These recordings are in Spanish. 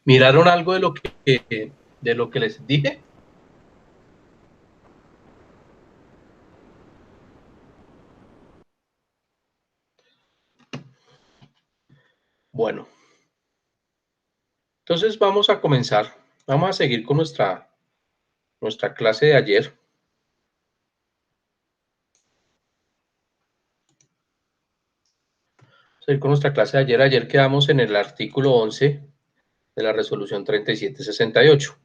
¿Miraron algo de lo que les dije? Bueno, entonces vamos a comenzar. Vamos a seguir con nuestra clase de ayer. Seguir con nuestra clase de ayer. Ayer quedamos en el artículo 11 de la resolución 3768.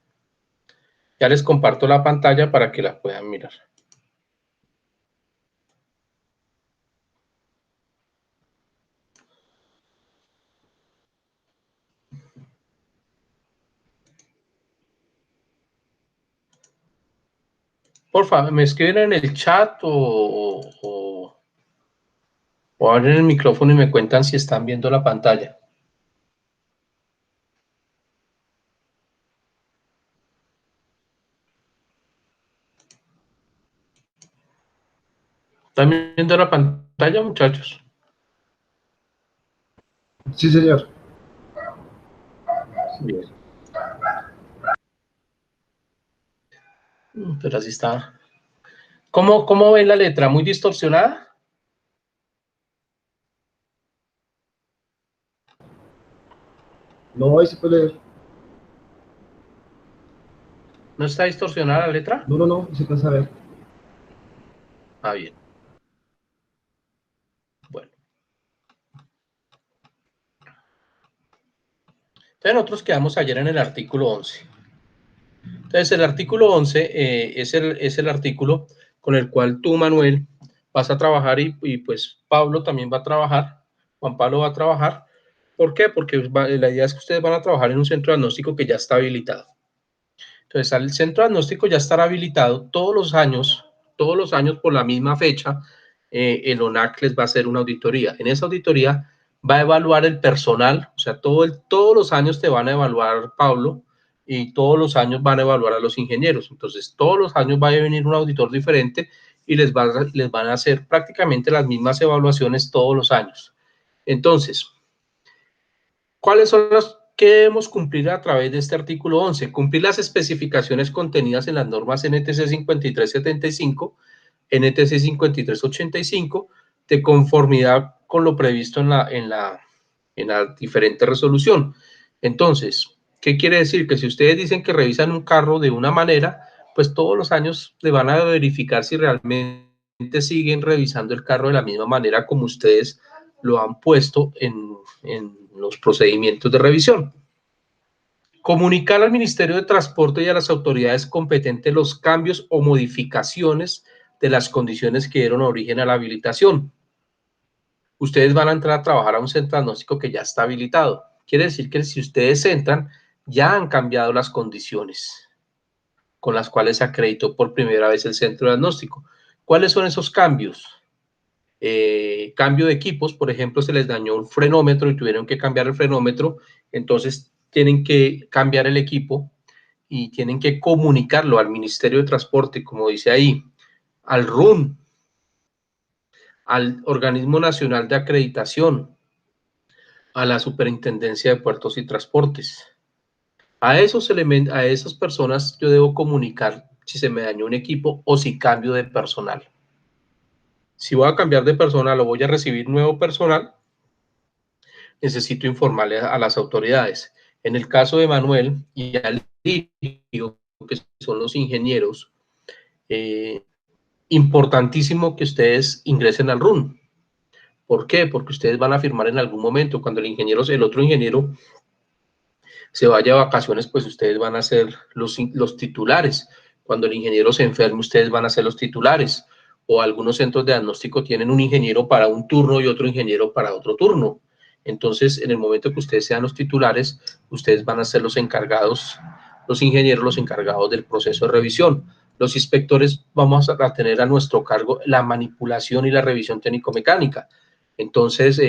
Ya les comparto la pantalla para que la puedan mirar. Por favor, me escriben en el chat o abren el micrófono y me cuentan si están viendo la pantalla. ¿Están viendo la pantalla, muchachos? Sí, señor. Bien. Pero así está. ¿Cómo ven la letra? ¿Muy distorsionada? No, ahí se puede leer. ¿No está distorsionada la letra? No, no, no, se alcanza a ver. Ah, bien. Bueno. Entonces nosotros quedamos ayer en el artículo 11. Entonces el artículo 11 es el artículo con el cual tú, Manuel, vas a trabajar y pues Pablo también va a trabajar, Juan Pablo va a trabajar. ¿Por qué? Porque la idea es que ustedes van a trabajar en un centro diagnóstico que ya está habilitado. Entonces, al centro diagnóstico ya estará habilitado todos los años por la misma fecha, el ONAC les va a hacer una auditoría. En esa auditoría va a evaluar el personal, o sea, todos los años te van a evaluar, Pablo, y todos los años van a evaluar a los ingenieros. Entonces, todos los años va a venir un auditor diferente y les van a hacer prácticamente las mismas evaluaciones todos los años. Entonces, ¿cuáles son las que debemos cumplir a través de este artículo 11? Cumplir las especificaciones contenidas en las normas NTC 5375, NTC 5385, de conformidad con lo previsto en la diferente resolución. Entonces, ¿qué quiere decir? Que si ustedes dicen que revisan un carro de una manera, pues todos los años le van a verificar si realmente siguen revisando el carro de la misma manera como ustedes lo han puesto en los procedimientos de revisión. Comunicar al Ministerio de Transporte y a las autoridades competentes los cambios o modificaciones de las condiciones que dieron origen a la habilitación. Ustedes van a entrar a trabajar a un centro diagnóstico que ya está habilitado. Quiere decir que si ustedes entran, ya han cambiado las condiciones con las cuales se acreditó por primera vez el centro diagnóstico. ¿Cuáles son esos cambios? Cambio de equipos, por ejemplo, se les dañó un frenómetro y tuvieron que cambiar el frenómetro, entonces tienen que cambiar el equipo y tienen que comunicarlo al Ministerio de Transporte, como dice ahí, al RUN, al Organismo Nacional de Acreditación, a la Superintendencia de Puertos y Transportes. A esas personas yo debo comunicar si se me dañó un equipo o si cambio de personal. Si voy a cambiar de personal o voy a recibir nuevo personal, necesito informarle a las autoridades. En el caso de Manuel y Alirio, que son los ingenieros, importantísimo que ustedes ingresen al RUN. ¿Por qué? Porque ustedes van a firmar en algún momento. Cuando el otro ingeniero se vaya a vacaciones, pues ustedes van a ser los titulares. Cuando el ingeniero se enferme, ustedes van a ser los titulares. O algunos centros de diagnóstico tienen un ingeniero para un turno y otro ingeniero para otro turno. Entonces, en el momento que ustedes sean los titulares, ustedes van a ser los encargados, los ingenieros, los encargados del proceso de revisión. Los inspectores vamos a tener a nuestro cargo la manipulación y la revisión técnico-mecánica. Entonces,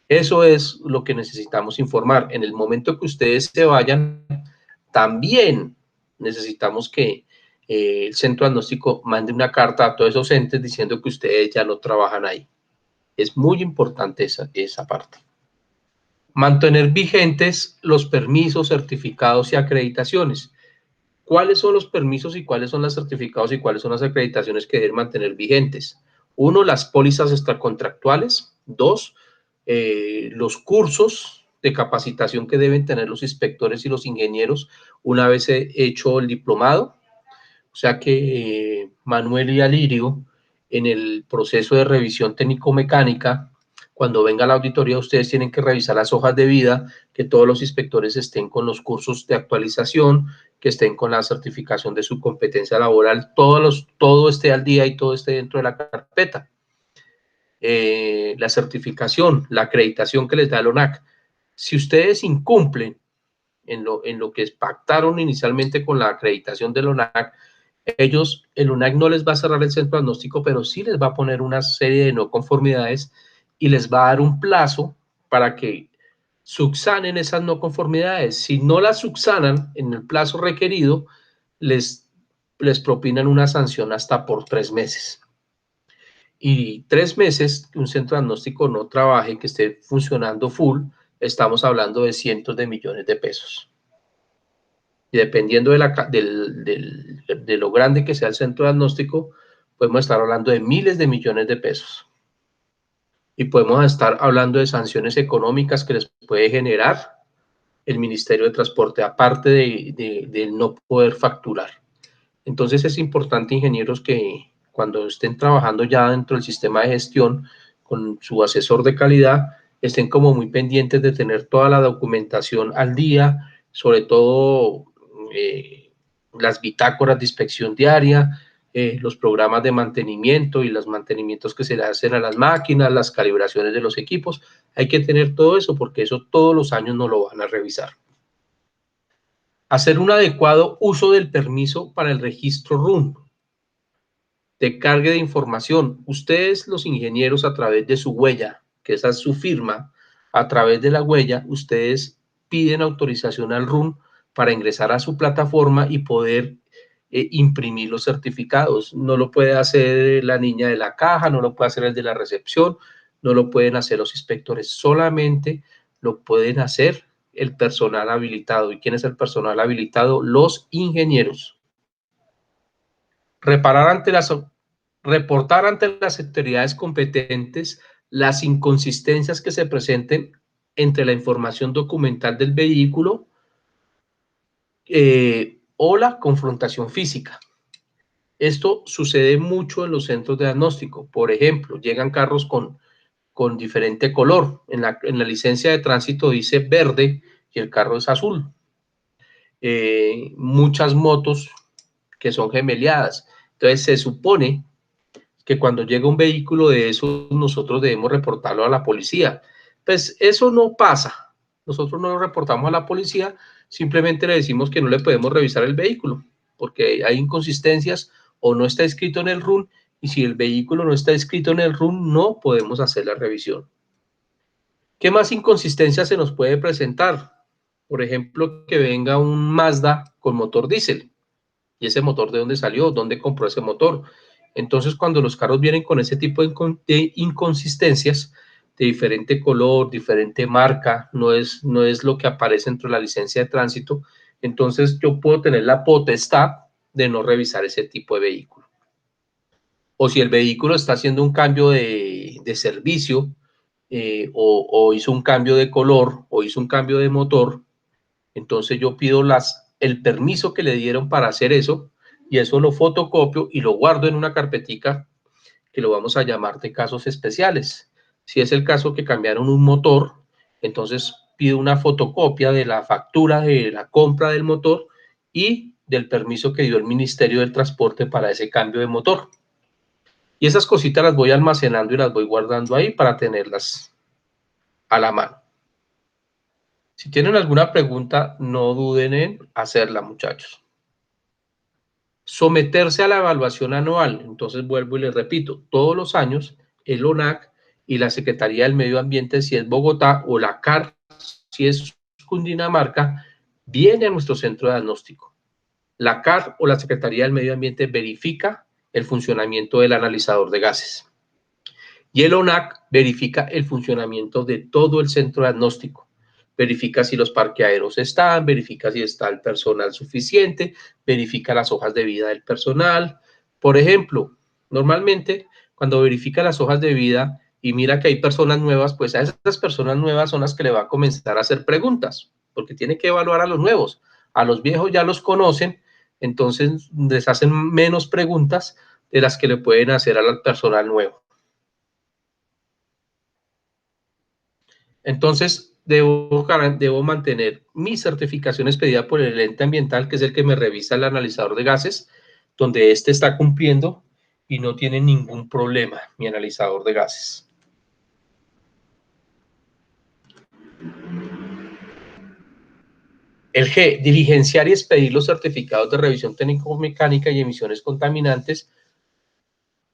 eso es lo que necesitamos informar. En el momento que ustedes se vayan, también necesitamos que el centro diagnóstico mande una carta a todos esos entes diciendo que ustedes ya no trabajan ahí. Es muy importante esa parte. Mantener vigentes los permisos, certificados y acreditaciones. ¿Cuáles son los permisos y cuáles son los certificados y cuáles son las acreditaciones que deben mantener vigentes? Uno, las pólizas extracontractuales. Dos, los cursos de capacitación que deben tener los inspectores y los ingenieros una vez hecho el diplomado. O sea que Manuel y Alirio, en el proceso de revisión técnico-mecánica, cuando venga la auditoría, ustedes tienen que revisar las hojas de vida, que todos los inspectores estén con los cursos de actualización, que estén con la certificación de su competencia laboral, todo esté al día y todo esté dentro de la carpeta. La certificación, la acreditación que les da el ONAC. Si ustedes incumplen en lo que pactaron inicialmente con la acreditación del ONAC, el ONAC no les va a cerrar el centro diagnóstico, pero sí les va a poner una serie de no conformidades y les va a dar un plazo para que subsanen esas no conformidades. Si no las subsanan en el plazo requerido, les propinan una sanción hasta por 3 meses. Y 3 meses que un centro diagnóstico no trabaje, que esté funcionando full, estamos hablando de cientos de millones de pesos. Y dependiendo de lo grande que sea el centro diagnóstico, podemos estar hablando de miles de millones de pesos. Y podemos estar hablando de sanciones económicas que les puede generar el Ministerio de Transporte, aparte de no poder facturar. Entonces es importante, ingenieros, que cuando estén trabajando ya dentro del sistema de gestión con su asesor de calidad, estén como muy pendientes de tener toda la documentación al día, sobre todo las bitácoras de inspección diaria, los programas de mantenimiento y los mantenimientos que se le hacen a las máquinas, las calibraciones de los equipos. Hay que tener todo eso porque eso todos los años no lo van a revisar. Hacer un adecuado uso del permiso para el registro RUN de carga de información. Ustedes, los ingenieros, a través de su huella, que esa es su firma, a través de la huella, ustedes piden autorización al RUN para ingresar a su plataforma y poder imprimir los certificados. No lo puede hacer la niña de la caja, no lo puede hacer el de la recepción, no lo pueden hacer los inspectores, solamente lo pueden hacer el personal habilitado. ¿Y quién es el personal habilitado? Los ingenieros. Reportar ante las autoridades competentes las inconsistencias que se presenten entre la información documental del vehículo o la confrontación física. Esto sucede mucho en los centros de diagnóstico. Por ejemplo, llegan carros con diferente color. En la licencia de tránsito dice verde y el carro es azul. Muchas motos que son gemeleadas. Entonces se supone que cuando llega un vehículo de esos nosotros debemos reportarlo a la policía. Pues eso no pasa. Nosotros no lo reportamos a la policía, simplemente le decimos que no le podemos revisar el vehículo porque hay inconsistencias o no está escrito en el RUN, y si el vehículo no está escrito en el RUN no podemos hacer la revisión. ¿Qué más inconsistencias se nos puede presentar? Por ejemplo, que venga un Mazda con motor diésel. ¿Y ese motor de dónde salió? ¿Dónde compró ese motor? Entonces, cuando los carros vienen con ese tipo de inconsistencias, de diferente color, diferente marca, no es lo que aparece dentro de la licencia de tránsito, entonces yo puedo tener la potestad de no revisar ese tipo de vehículo. O si el vehículo está haciendo un cambio de servicio, o hizo un cambio de color, o hizo un cambio de motor, entonces yo pido el permiso que le dieron para hacer eso, y eso lo fotocopio y lo guardo en una carpetica que lo vamos a llamar de casos especiales. Si es el caso que cambiaron un motor, entonces pido una fotocopia de la factura de la compra del motor y del permiso que dio el Ministerio del Transporte para ese cambio de motor. Y esas cositas las voy almacenando y las voy guardando ahí para tenerlas a la mano. Si tienen alguna pregunta, no duden en hacerla, muchachos. Someterse a la evaluación anual. Entonces vuelvo y les repito, todos los años el ONAC y la Secretaría del Medio Ambiente, si es Bogotá, o la CAR, si es Cundinamarca, viene a nuestro centro de diagnóstico. La CAR o la Secretaría del Medio Ambiente verifica el funcionamiento del analizador de gases. Y el ONAC verifica el funcionamiento de todo el centro de diagnóstico. verifica si los parqueaderos están, verifica si está el personal suficiente, verifica las hojas de vida del personal. Por ejemplo, normalmente cuando verifica las hojas de vida y mira que hay personas nuevas, pues a esas personas nuevas son las que le va a comenzar a hacer preguntas, porque tiene que evaluar a los nuevos. A los viejos ya los conocen, entonces les hacen menos preguntas de las que le pueden hacer al personal nuevo. Entonces, debo mantener mi certificación expedida por el ente ambiental, que es el que me revisa el analizador de gases, donde este está cumpliendo y no tiene ningún problema, mi analizador de gases. El G, diligenciar y expedir los certificados de revisión técnico-mecánica y emisiones contaminantes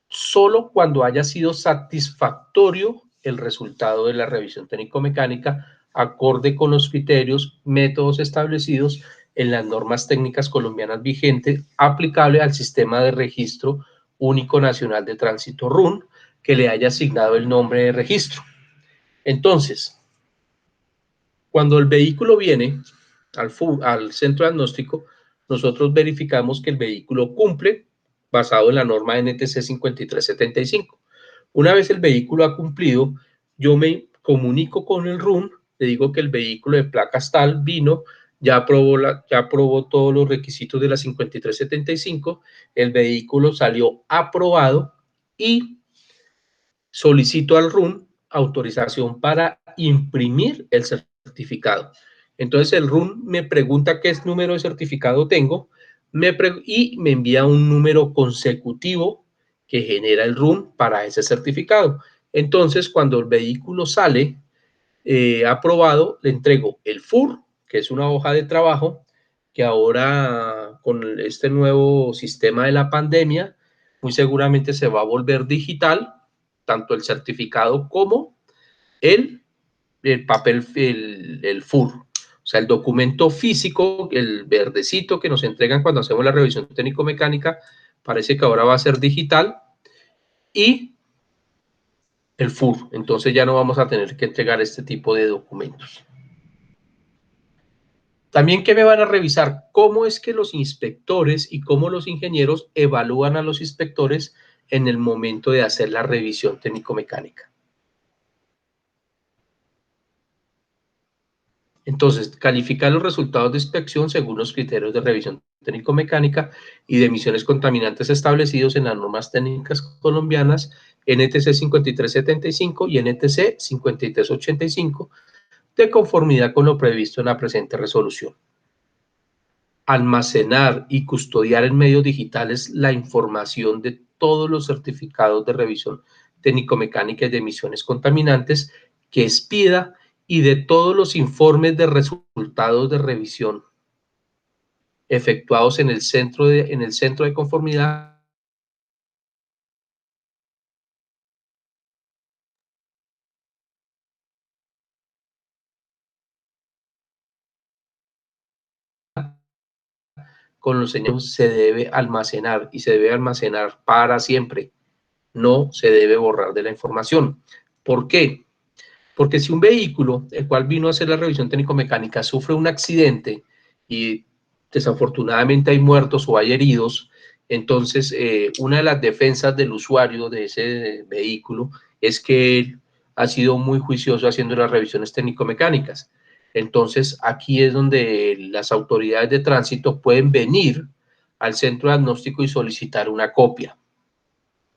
solo cuando haya sido satisfactorio el resultado de la revisión técnico-mecánica, acorde con los criterios, métodos establecidos en las normas técnicas colombianas vigentes, aplicable al sistema de registro único nacional de tránsito RUN, que le haya asignado el nombre de registro. Entonces, cuando el vehículo viene al centro diagnóstico, nosotros verificamos que el vehículo cumple basado en la norma NTC 5375. Una vez el vehículo ha cumplido, yo me comunico con el RUN, le digo que el vehículo de placas tal vino, ya aprobó todos los requisitos de la 5375, el vehículo salió aprobado y solicito al RUN autorización para imprimir el certificado. Entonces el RUN me pregunta qué número de certificado tengo y me envía un número consecutivo que genera el RUN para ese certificado. Entonces cuando el vehículo sale aprobado, le entrego el FUR, que es una hoja de trabajo que ahora con este nuevo sistema de la pandemia muy seguramente se va a volver digital, tanto el certificado como el papel, el FUR. O sea, el documento físico, el verdecito que nos entregan cuando hacemos la revisión técnico-mecánica, parece que ahora va a ser digital, y el FUR. Entonces ya no vamos a tener que entregar este tipo de documentos. También, ¿qué me van a revisar? ¿Cómo es que los inspectores y cómo los ingenieros evalúan a los inspectores en el momento de hacer la revisión técnico-mecánica? Entonces, calificar los resultados de inspección según los criterios de revisión técnico-mecánica y de emisiones contaminantes establecidos en las normas técnicas colombianas NTC 5375 y NTC 5385, de conformidad con lo previsto en la presente resolución. Almacenar y custodiar en medios digitales la información de todos los certificados de revisión técnico-mecánica y de emisiones contaminantes que expida y de todos los informes de resultados de revisión efectuados en el centro de conformidad con los señales, se debe almacenar y se debe almacenar para siempre. No se debe borrar de la información. ¿Por qué? Porque si un vehículo, el cual vino a hacer la revisión técnico-mecánica, sufre un accidente y desafortunadamente hay muertos o hay heridos, entonces una de las defensas del usuario de ese vehículo es que él ha sido muy juicioso haciendo las revisiones técnico-mecánicas. Entonces aquí es donde las autoridades de tránsito pueden venir al centro diagnóstico y solicitar una copia.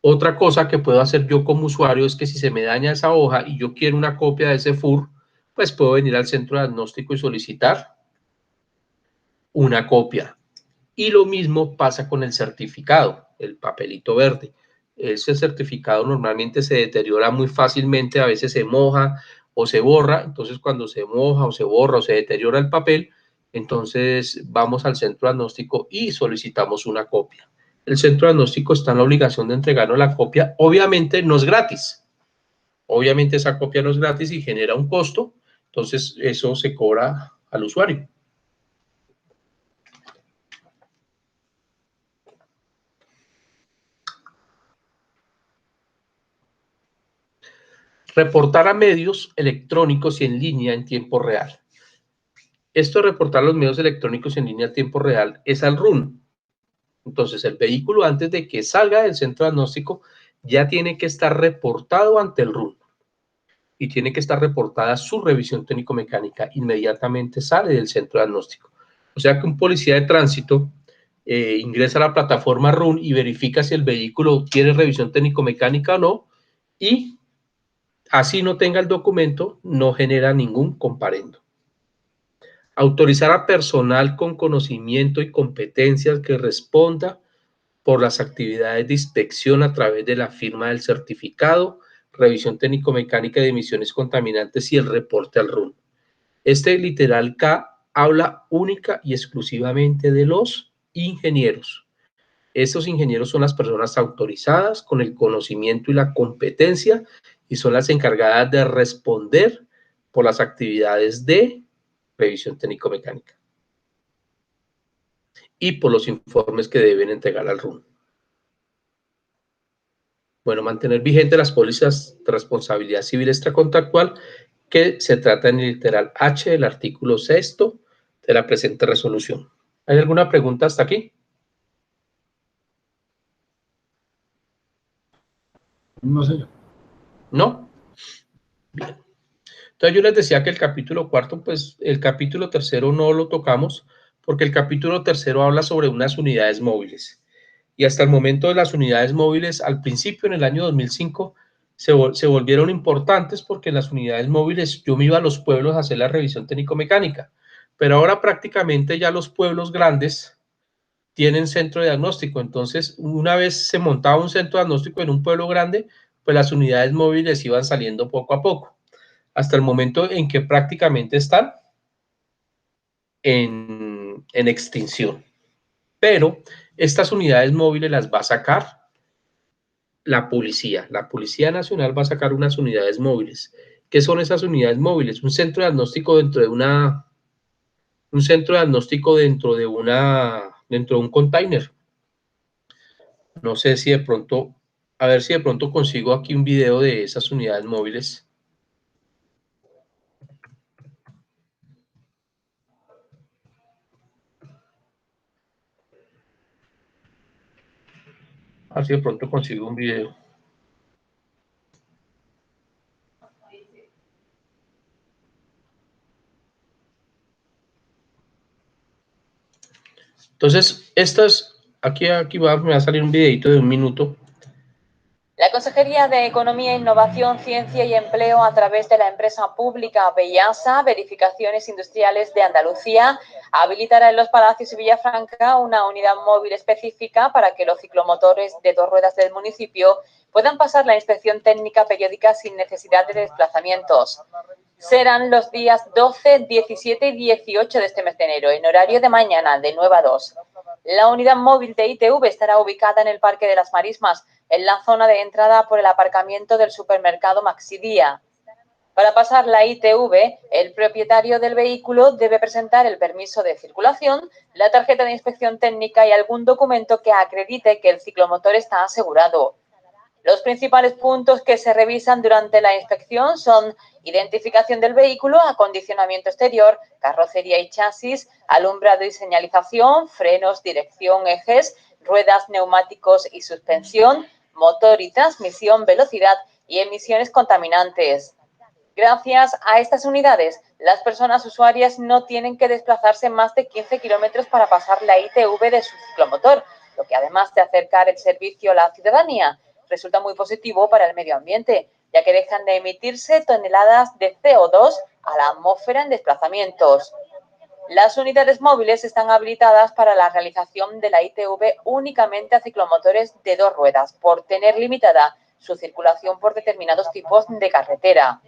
Otra cosa que puedo hacer yo como usuario es que si se me daña esa hoja y yo quiero una copia de ese FUR, pues puedo venir al centro de diagnóstico y solicitar una copia. Y lo mismo pasa con el certificado, el papelito verde. Ese certificado normalmente se deteriora muy fácilmente, a veces se moja o se borra. Entonces cuando se moja o se borra o se deteriora el papel, entonces vamos al centro diagnóstico y solicitamos una copia. El centro diagnóstico está en la obligación de entregarnos la copia. Obviamente no es gratis. Obviamente esa copia no es gratis y genera un costo. Entonces eso se cobra al usuario. Reportar a medios electrónicos y en línea en tiempo real. Esto de reportar los medios electrónicos en línea a tiempo real es al RUN. Entonces, el vehículo antes de que salga del centro diagnóstico ya tiene que estar reportado ante el RUN y tiene que estar reportada su revisión técnico-mecánica. Inmediatamente sale del centro diagnóstico. O sea que un policía de tránsito ingresa a la plataforma RUN y verifica si el vehículo tiene revisión técnico-mecánica o no, y así no tenga el documento, no genera ningún comparendo. Autorizar a personal con conocimiento y competencias que responda por las actividades de inspección a través de la firma del certificado, revisión técnico-mecánica de emisiones contaminantes y el reporte al RUN. Este literal K habla única y exclusivamente de los ingenieros. Estos ingenieros son las personas autorizadas con el conocimiento y la competencia y son las encargadas de responder por las actividades de revisión técnico-mecánica y por los informes que deben entregar al RUN. Bueno, mantener vigente las pólizas de responsabilidad civil extracontractual que se trata en el literal H del artículo 6 de la presente resolución. ¿Hay alguna pregunta hasta aquí? No, señor. ¿No? Bien. Entonces yo les decía que el capítulo cuarto, pues el capítulo tercero no lo tocamos porque el capítulo tercero habla sobre unas unidades móviles. Y hasta el momento de las unidades móviles, al principio en el año 2005, se volvieron importantes porque en las unidades móviles yo me iba a los pueblos a hacer la revisión técnico-mecánica. Pero ahora prácticamente ya los pueblos grandes tienen centro de diagnóstico. Entonces, una vez se montaba un centro de diagnóstico en un pueblo grande, pues las unidades móviles iban saliendo poco a poco, hasta el momento en que prácticamente están en extinción. Pero estas unidades móviles las va a sacar la policía. La Policía Nacional va a sacar unas unidades móviles. ¿Qué son esas unidades móviles? Un centro de diagnóstico dentro de un centro de diagnóstico dentro de un container. No sé si de pronto, a ver si de pronto consigo aquí un video de esas unidades móviles. A ver si de pronto consigo un video. Entonces, aquí me va a salir un videito de 1 minuto. La Consejería de Economía, Innovación, Ciencia y Empleo, a través de la empresa pública Bellasa, Verificaciones Industriales de Andalucía, habilitará en Los Palacios y Villafranca una unidad móvil específica para que los ciclomotores de 2 ruedas del municipio puedan pasar la inspección técnica periódica sin necesidad de desplazamientos. Serán los días 12, 17 y 18 de este mes de enero, en horario de mañana, de 9 a 2. La unidad móvil de ITV estará ubicada en el Parque de las Marismas, en la zona de entrada por el aparcamiento del supermercado Maxidía. Para pasar la ITV, el propietario del vehículo debe presentar el permiso de circulación, la tarjeta de inspección técnica y algún documento que acredite que el ciclomotor está asegurado. Los principales puntos que se revisan durante la inspección son identificación del vehículo, acondicionamiento exterior, carrocería y chasis, alumbrado y señalización, frenos, dirección, ejes, ruedas, neumáticos y suspensión, motor y transmisión, velocidad y emisiones contaminantes. Gracias a estas unidades, las personas usuarias no tienen que desplazarse más de 15 kilómetros para pasar la ITV de su ciclomotor, lo que además de acercar el servicio a la ciudadanía, resulta muy positivo para el medio ambiente, ya que dejan de emitirse toneladas de CO2 a la atmósfera en desplazamientos. Las unidades móviles están habilitadas para la realización de la ITV únicamente a ciclomotores de 2 ruedas, por tener limitada su circulación por determinados tipos de carretera.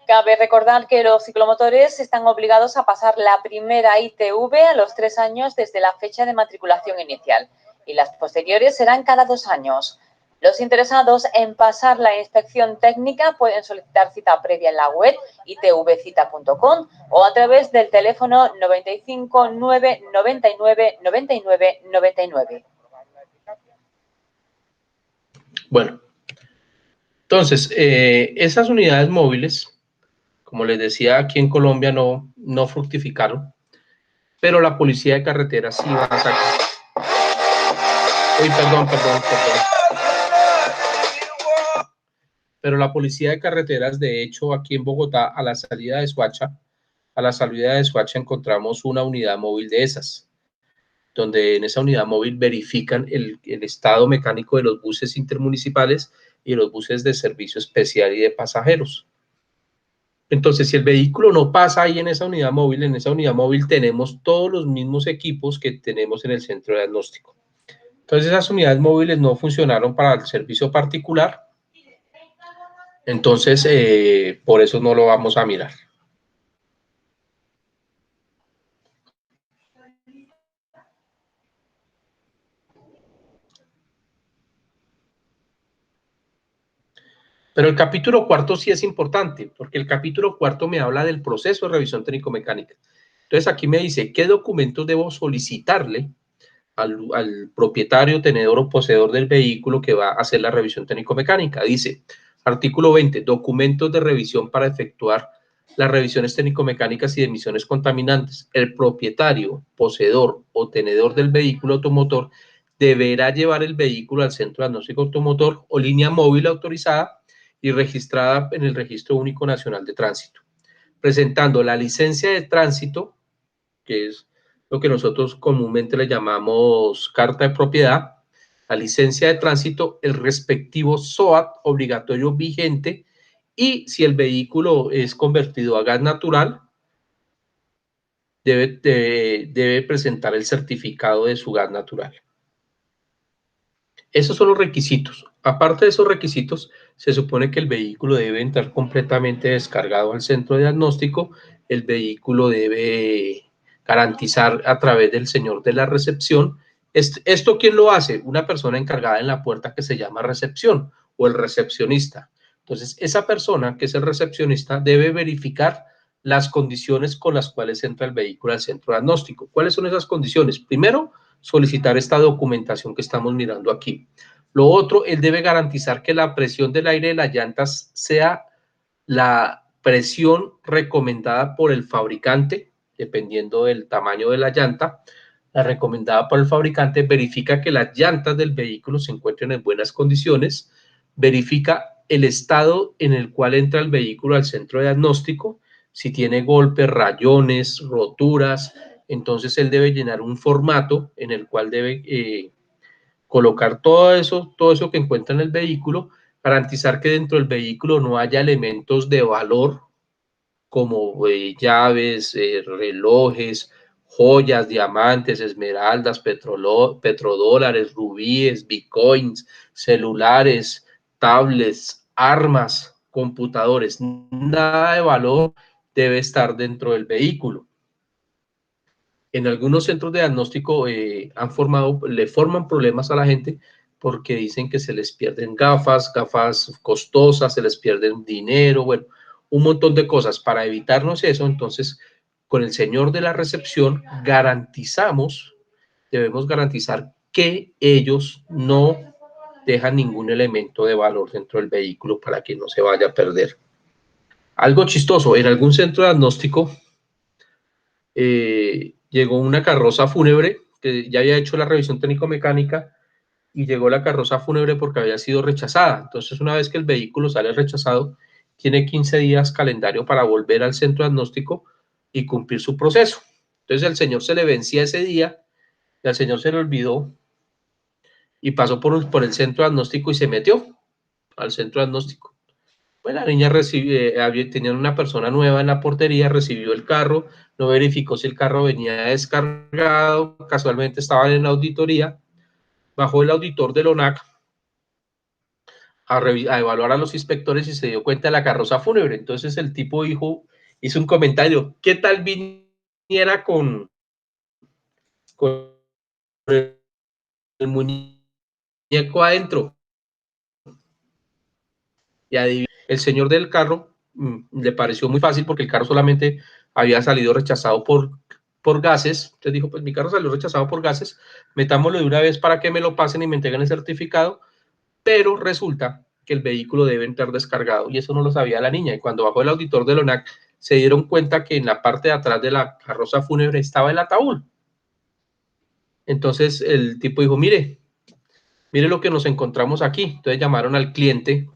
Cabe recordar que los ciclomotores están obligados a pasar la primera ITV a los 3 años desde la fecha de matriculación inicial y las posteriores serán cada 2 años. Los interesados en pasar la inspección técnica pueden solicitar cita previa en la web itvcita.com o a través del teléfono 95 9 99 99 99. Bueno, entonces, esas unidades móviles, como les decía, aquí en Colombia no fructificaron. pero la policía de carreteras sí va a sacar. Uy, perdón. Pero la policía de carreteras, de hecho, aquí en Bogotá, a la salida de Soacha encontramos una unidad móvil de esas, donde en esa unidad móvil verifican el estado mecánico de los buses intermunicipales y los buses de servicio especial y de pasajeros. Entonces, si el vehículo no pasa ahí en esa unidad móvil tenemos todos los mismos equipos que tenemos en el centro de diagnóstico. Entonces, esas unidades móviles no funcionaron para el servicio particular. Entonces, por eso no lo vamos a mirar. Pero el capítulo cuarto sí es importante, porque el capítulo cuarto me habla del proceso de revisión técnico-mecánica. Entonces, aquí me dice, ¿qué documentos debo solicitarle al propietario, tenedor o poseedor del vehículo que va a hacer la revisión técnico-mecánica? Dice, artículo 20, documentos de revisión para efectuar las revisiones técnico-mecánicas y de emisiones contaminantes. El propietario, poseedor o tenedor del vehículo automotor deberá llevar el vehículo al centro de diagnóstico automotor o línea móvil autorizada y registrada en el Registro Único Nacional de Tránsito, presentando la licencia de tránsito, que es lo que nosotros comúnmente le llamamos carta de propiedad, la licencia de tránsito, el respectivo SOAT obligatorio vigente, y si el vehículo es convertido a gas natural, debe presentar el certificado de su gas natural. Esos son los requisitos. Aparte de esos requisitos, se supone que el vehículo debe entrar completamente descargado al centro de diagnóstico. El vehículo debe garantizar a través del señor de la recepción. ¿Esto quién lo hace? Una persona encargada en la puerta que se llama recepción o el recepcionista. Entonces, esa persona que es el recepcionista debe verificar las condiciones con las cuales entra el vehículo al centro de diagnóstico. ¿Cuáles son esas condiciones? Primero, solicitar esta documentación que estamos mirando aquí. Lo otro, él debe garantizar que la presión del aire de las llantas sea la presión recomendada por el fabricante, dependiendo del tamaño de la llanta. La recomendada por el fabricante verifica que las llantas del vehículo se encuentren en buenas condiciones, verifica el estado en el cual entra el vehículo al centro de diagnóstico, si tiene golpes, rayones, roturas. Entonces él debe llenar un formato en el cual debe colocar todo eso que encuentra en el vehículo, garantizar que dentro del vehículo no haya elementos de valor como llaves, relojes, joyas, diamantes, esmeraldas, petrodólares, rubíes, bitcoins, celulares, tablets, armas, computadores. Nada de valor debe estar dentro del vehículo. En algunos centros de diagnóstico le forman problemas a la gente porque dicen que se les pierden gafas costosas, se les pierden dinero, bueno, un montón de cosas. Para evitarnos eso, entonces, con el señor de la recepción debemos garantizar que ellos no dejan ningún elemento de valor dentro del vehículo para que no se vaya a perder. Algo chistoso, en algún centro de diagnóstico llegó una carroza fúnebre que ya había hecho la revisión técnico-mecánica y llegó la carroza fúnebre porque había sido rechazada. Entonces, una vez que el vehículo sale rechazado, tiene 15 días calendario para volver al centro diagnóstico y cumplir su proceso. Entonces, al señor se le vencía ese día y al señor se le olvidó y pasó por el centro diagnóstico y se metió al centro diagnóstico. Pues la niña tenía una persona nueva en la portería, recibió el carro, no verificó si el carro venía descargado, casualmente estaban en la auditoría, bajó el auditor del ONAC a evaluar a los inspectores y se dio cuenta de la carroza fúnebre. Entonces el tipo hizo un comentario, ¿qué tal viniera con el muñeco adentro? Y el señor del carro le pareció muy fácil porque el carro solamente había salido rechazado por gases. Entonces dijo, pues mi carro salió rechazado por gases, metámoslo de una vez para que me lo pasen y me entreguen el certificado, pero resulta que el vehículo debe entrar descargado y eso no lo sabía la niña. Y cuando bajó el auditor del ONAC, se dieron cuenta que en la parte de atrás de la carroza fúnebre estaba el ataúd. Entonces el tipo dijo, mire lo que nos encontramos aquí. Entonces llamaron al cliente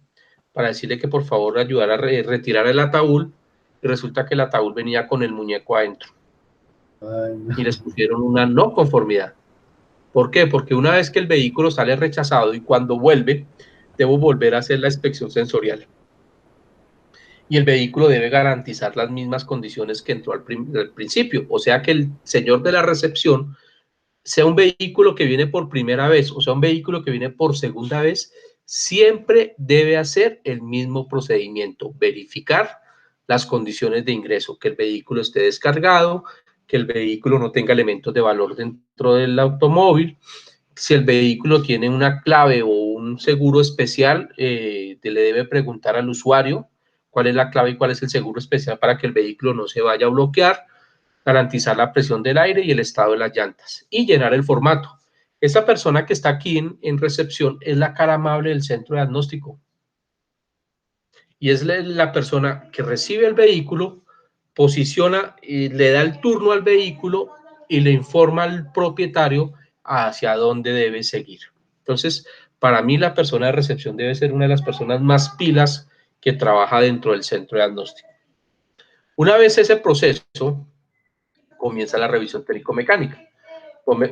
para decirle que por favor ayudara a retirar el ataúd, y resulta que el ataúd venía con el muñeco adentro. Ay, no. Y les pusieron una no conformidad. ¿Por qué? Porque una vez que el vehículo sale rechazado y cuando vuelve, debo volver a hacer la inspección sensorial. Y el vehículo debe garantizar las mismas condiciones que entró al principio. O sea que el señor de la recepción, sea un vehículo que viene por primera vez o sea un vehículo que viene por segunda vez, siempre debe hacer el mismo procedimiento, verificar las condiciones de ingreso, que el vehículo esté descargado, que el vehículo no tenga elementos de valor dentro del automóvil. Si el vehículo tiene una clave o un seguro especial, le debe preguntar al usuario cuál es la clave y cuál es el seguro especial para que el vehículo no se vaya a bloquear, garantizar la presión del aire y el estado de las llantas y llenar el formato. Esta persona que está aquí en recepción es la cara amable del centro de diagnóstico y es la persona que recibe el vehículo, posiciona y le da el turno al vehículo y le informa al propietario hacia dónde debe seguir. Entonces, para mí la persona de recepción debe ser una de las personas más pilas que trabaja dentro del centro de diagnóstico. Una vez ese proceso, comienza la revisión técnico-mecánica.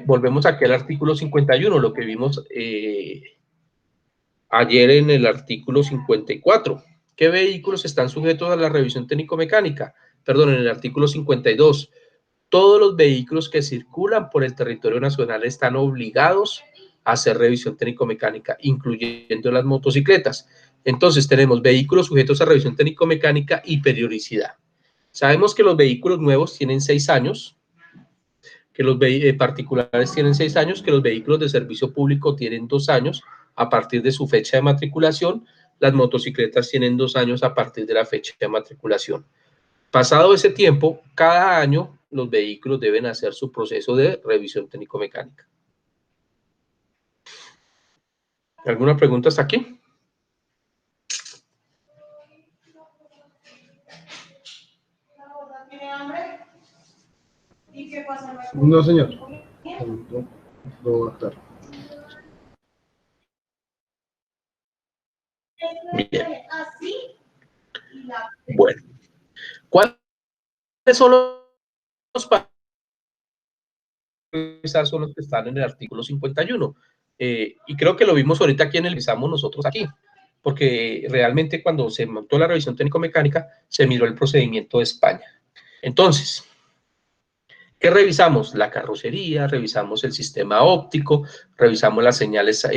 Volvemos aquí al artículo 51, lo que vimos ayer en el artículo 54. ¿Qué vehículos están sujetos a la revisión técnico-mecánica? Perdón, en el artículo 52. Todos los vehículos que circulan por el territorio nacional están obligados a hacer revisión técnico-mecánica, incluyendo las motocicletas. Entonces tenemos vehículos sujetos a revisión técnico-mecánica y periodicidad. Sabemos que los vehículos nuevos tienen 6 años, que los particulares tienen 6 años, que los vehículos de servicio público tienen 2 años a partir de su fecha de matriculación, las motocicletas tienen 2 años a partir de la fecha de matriculación. Pasado ese tiempo, cada año los vehículos deben hacer su proceso de revisión técnico-mecánica. ¿Alguna pregunta hasta aquí? No, señor. No va a estar. Bien. Bueno. ¿Cuáles son los parámetros? Son los que están en el artículo 51. Y creo que lo vimos ahorita aquí en el examen nosotros aquí, porque realmente cuando se montó la revisión técnico-mecánica se miró el procedimiento de España. Entonces, ¿qué revisamos? La carrocería, revisamos el sistema óptico, revisamos las señales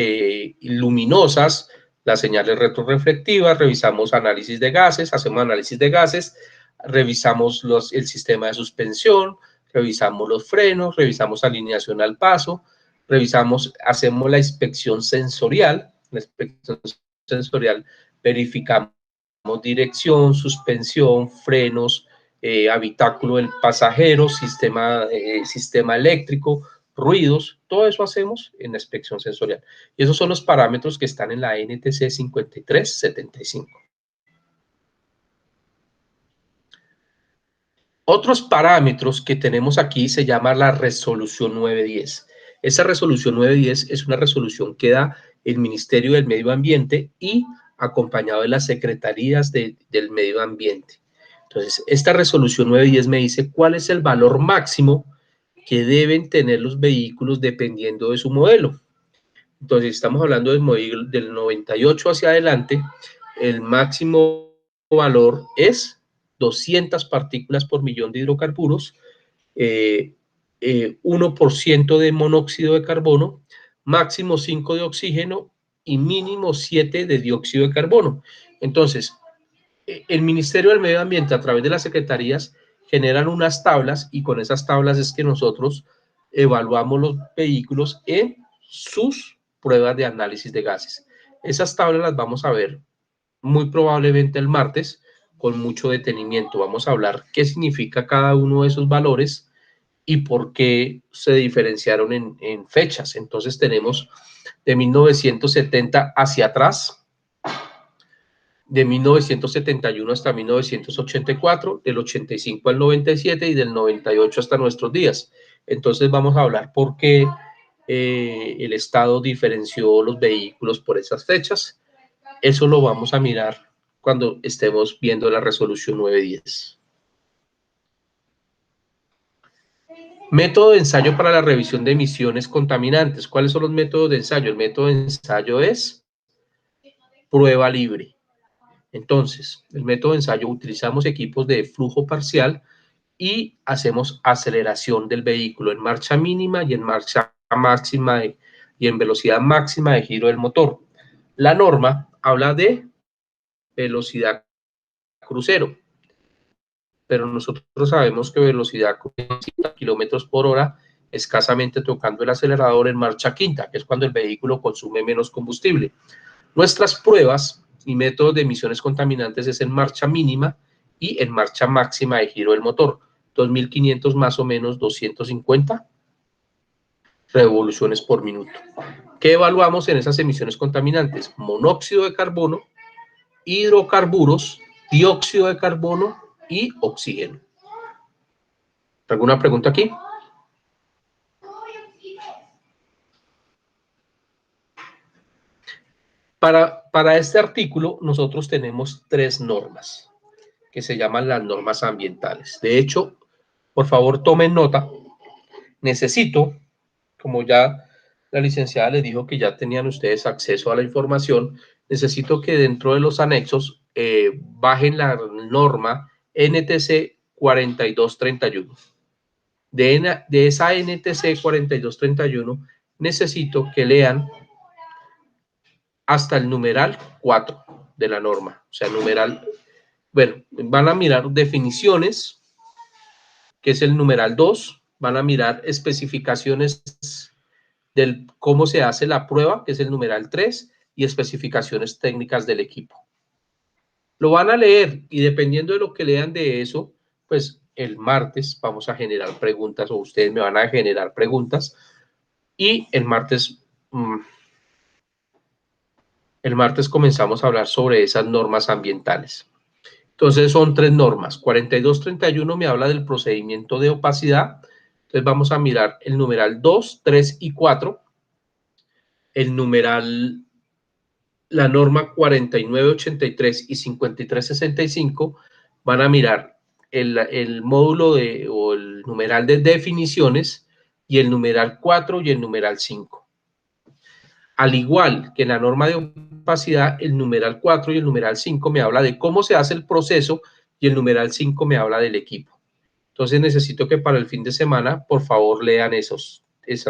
luminosas, las señales retroreflectivas, revisamos análisis de gases, hacemos análisis de gases, revisamos el sistema de suspensión, revisamos los frenos, revisamos alineación al paso, hacemos la inspección sensorial, verificamos dirección, suspensión, frenos, habitáculo del pasajero, sistema eléctrico, ruidos, todo eso hacemos en la inspección sensorial. Y esos son los parámetros que están en la NTC 5375. Otros parámetros que tenemos aquí se llama la resolución 910. Esa resolución 910 es una resolución que da el Ministerio del Medio Ambiente y acompañado de las secretarías del medio ambiente. Entonces, esta resolución 910 me dice cuál es el valor máximo que deben tener los vehículos dependiendo de su modelo. Entonces, estamos hablando del modelo del 98 hacia adelante, el máximo valor es 200 partículas por millón de hidrocarburos, 1% de monóxido de carbono, máximo 5 de oxígeno y mínimo 7 de dióxido de carbono. Entonces, el Ministerio del Medio Ambiente a través de las secretarías generan unas tablas y con esas tablas es que nosotros evaluamos los vehículos en sus pruebas de análisis de gases. Esas tablas las vamos a ver muy probablemente el martes con mucho detenimiento. Vamos a hablar qué significa cada uno de esos valores y por qué se diferenciaron en fechas. Entonces tenemos de 1970 hacia atrás de 1971 hasta 1984, del 85 al 97 y del 98 hasta nuestros días. Entonces vamos a hablar por qué el Estado diferenció los vehículos por esas fechas. Eso lo vamos a mirar cuando estemos viendo la resolución 910. Método de ensayo para la revisión de emisiones contaminantes. ¿Cuáles son los métodos de ensayo? El método de ensayo es prueba libre. Entonces, el método de ensayo, utilizamos equipos de flujo parcial y hacemos aceleración del vehículo en marcha mínima y en marcha máxima y en velocidad máxima de giro del motor. La norma habla de velocidad crucero, pero nosotros sabemos que velocidad crucero 50 kilómetros por hora, escasamente tocando el acelerador en marcha quinta, que es cuando el vehículo consume menos combustible. Nuestras pruebas y métodos de emisiones contaminantes es en marcha mínima y en marcha máxima de giro del motor, 2.500 más o menos 250 revoluciones por minuto. ¿Qué evaluamos en esas emisiones contaminantes? Monóxido de carbono, hidrocarburos, dióxido de carbono y oxígeno. ¿Alguna pregunta aquí? Para este artículo nosotros tenemos 3 normas que se llaman las normas ambientales. De hecho, por favor tomen nota. Necesito, como ya la licenciada les dijo que ya tenían ustedes acceso a la información, necesito que dentro de los anexos bajen la norma NTC 4231. De esa NTC 4231 necesito que lean hasta el numeral 4 de la norma. O sea, numeral, bueno, van a mirar definiciones, que es el numeral 2, van a mirar especificaciones del cómo se hace la prueba, que es el numeral 3, y especificaciones técnicas del equipo. Lo van a leer y dependiendo de lo que lean de eso, pues el martes vamos a generar preguntas o ustedes me van a generar preguntas y el martes comenzamos a hablar sobre esas normas ambientales. Entonces son 3 normas. 4231 me habla del procedimiento de opacidad. Entonces vamos a mirar el numeral 2, 3 y 4. El numeral, la norma 4983 y 5365 van a mirar el módulo o el numeral de definiciones y el numeral 4 y el numeral 5. Al igual que en la norma de opacidad, el numeral 4 y el numeral 5 me habla de cómo se hace el proceso y el numeral 5 me habla del equipo. Entonces necesito que para el fin de semana, por favor, lean esas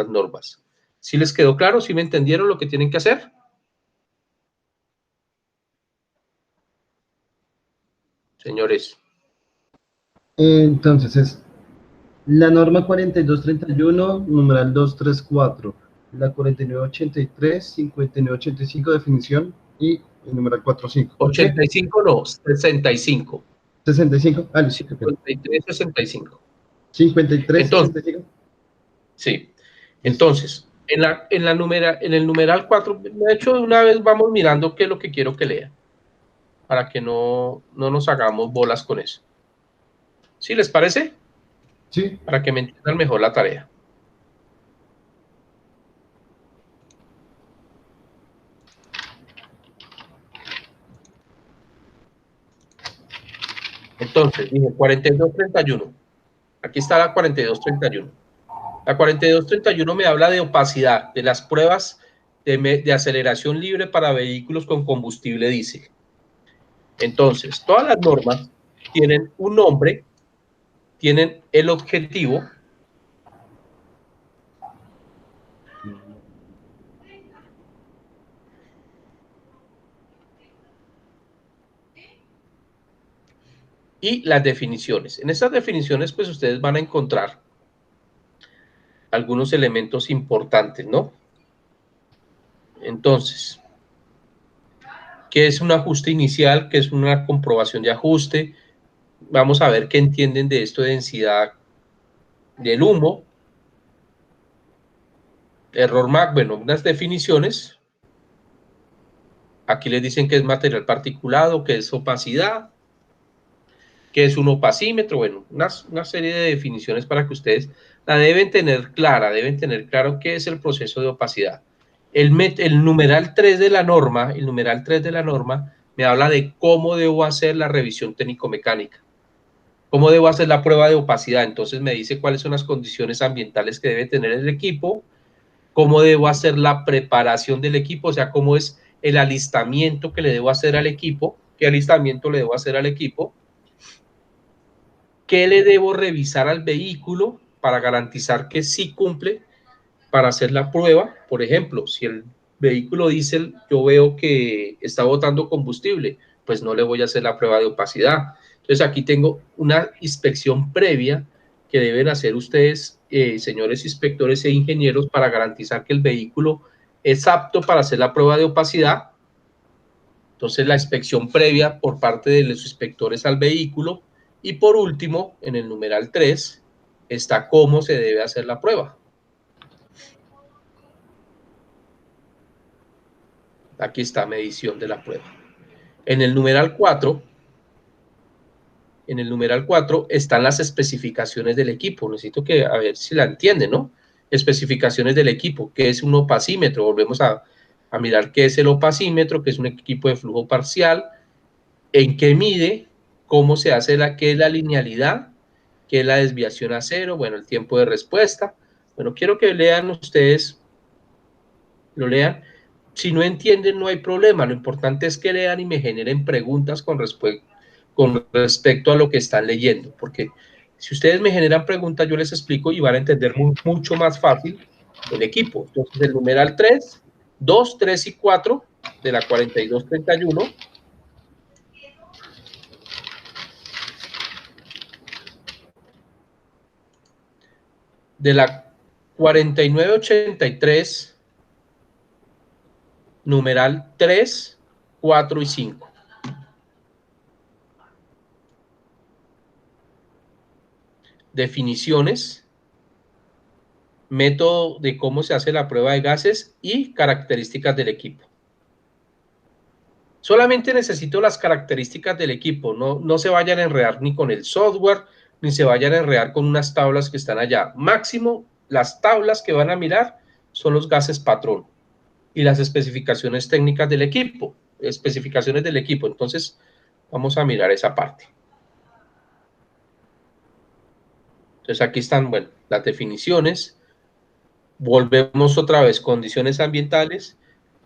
normas. ¿Sí les quedó claro? ¿Sí me entendieron lo que tienen que hacer? Señores. Entonces es la norma 4231, numeral 234, la 4983, 5985 definición y el numeral 45. 85 no, 65. 65, ah, listo. 53, 65. 53, Entonces, 65. sí. Entonces, en el numeral 4, de hecho, de una vez vamos mirando qué es lo que quiero que lean, para que no nos hagamos bolas con eso. ¿Sí les parece? Sí. Para que me entiendan mejor la tarea. Entonces, dije 4231. Aquí está la 4231. La 4231 me habla de opacidad, de las pruebas de aceleración libre para vehículos con combustible diésel. Entonces, todas las normas tienen un nombre, tienen el objetivo y las definiciones. En estas definiciones, pues ustedes van a encontrar algunos elementos importantes, ¿no? Entonces, ¿qué es un ajuste inicial? ¿Qué es una comprobación de ajuste? Vamos a ver qué entienden de esto de densidad del humo. Error MAC, bueno, unas definiciones. Aquí les dicen que es material particulado, que es opacidad, que es un opacímetro, bueno, una serie de definiciones para que ustedes la deben tener clara, deben tener claro qué es el proceso de opacidad. El numeral 3 de la norma, me habla de cómo debo hacer la revisión técnico-mecánica, cómo debo hacer la prueba de opacidad. Entonces me dice cuáles son las condiciones ambientales que debe tener el equipo, cómo debo hacer la preparación del equipo, o sea, cómo es el alistamiento que le debo hacer al equipo, qué alistamiento le debo hacer al equipo, qué le debo revisar al vehículo para garantizar que sí cumple para hacer la prueba. Por ejemplo, si el vehículo diésel yo veo que está botando combustible, pues no le voy a hacer la prueba de opacidad. Entonces aquí tengo una inspección previa que deben hacer ustedes, señores inspectores e ingenieros, para garantizar que el vehículo es apto para hacer la prueba de opacidad. Entonces la inspección previa por parte de los inspectores al vehículo. Y por último, en el numeral 3, está cómo se debe hacer la prueba. Aquí está medición de la prueba. En el numeral 4, están las especificaciones del equipo. Necesito que, a ver si la entienden, ¿no? Especificaciones del equipo. ¿Qué es un opacímetro? Volvemos a mirar qué es el opacímetro, que es un equipo de flujo parcial, en qué mide, cómo se hace qué es la linealidad, qué es la desviación a cero, bueno, el tiempo de respuesta. Bueno, quiero que lean ustedes, lo lean. Si no entienden, no hay problema. Lo importante es que lean y me generen preguntas con respecto a lo que están leyendo, porque si ustedes me generan preguntas, yo les explico y van a entender mucho más fácil el equipo. Entonces, el numeral 3, 2, 3 y 4 de la 4231. De la 4983, numeral 3, 4 y 5. Definiciones, método de cómo se hace la prueba de gases y características del equipo. Solamente necesito las características del equipo, no se vayan a enredar ni con el software, ni se vayan a enredar con unas tablas que están allá. Máximo, las tablas que van a mirar son los gases patrón y las especificaciones técnicas del equipo, Entonces, vamos a mirar esa parte. Entonces, aquí están, bueno, las definiciones. Volvemos otra vez, condiciones ambientales,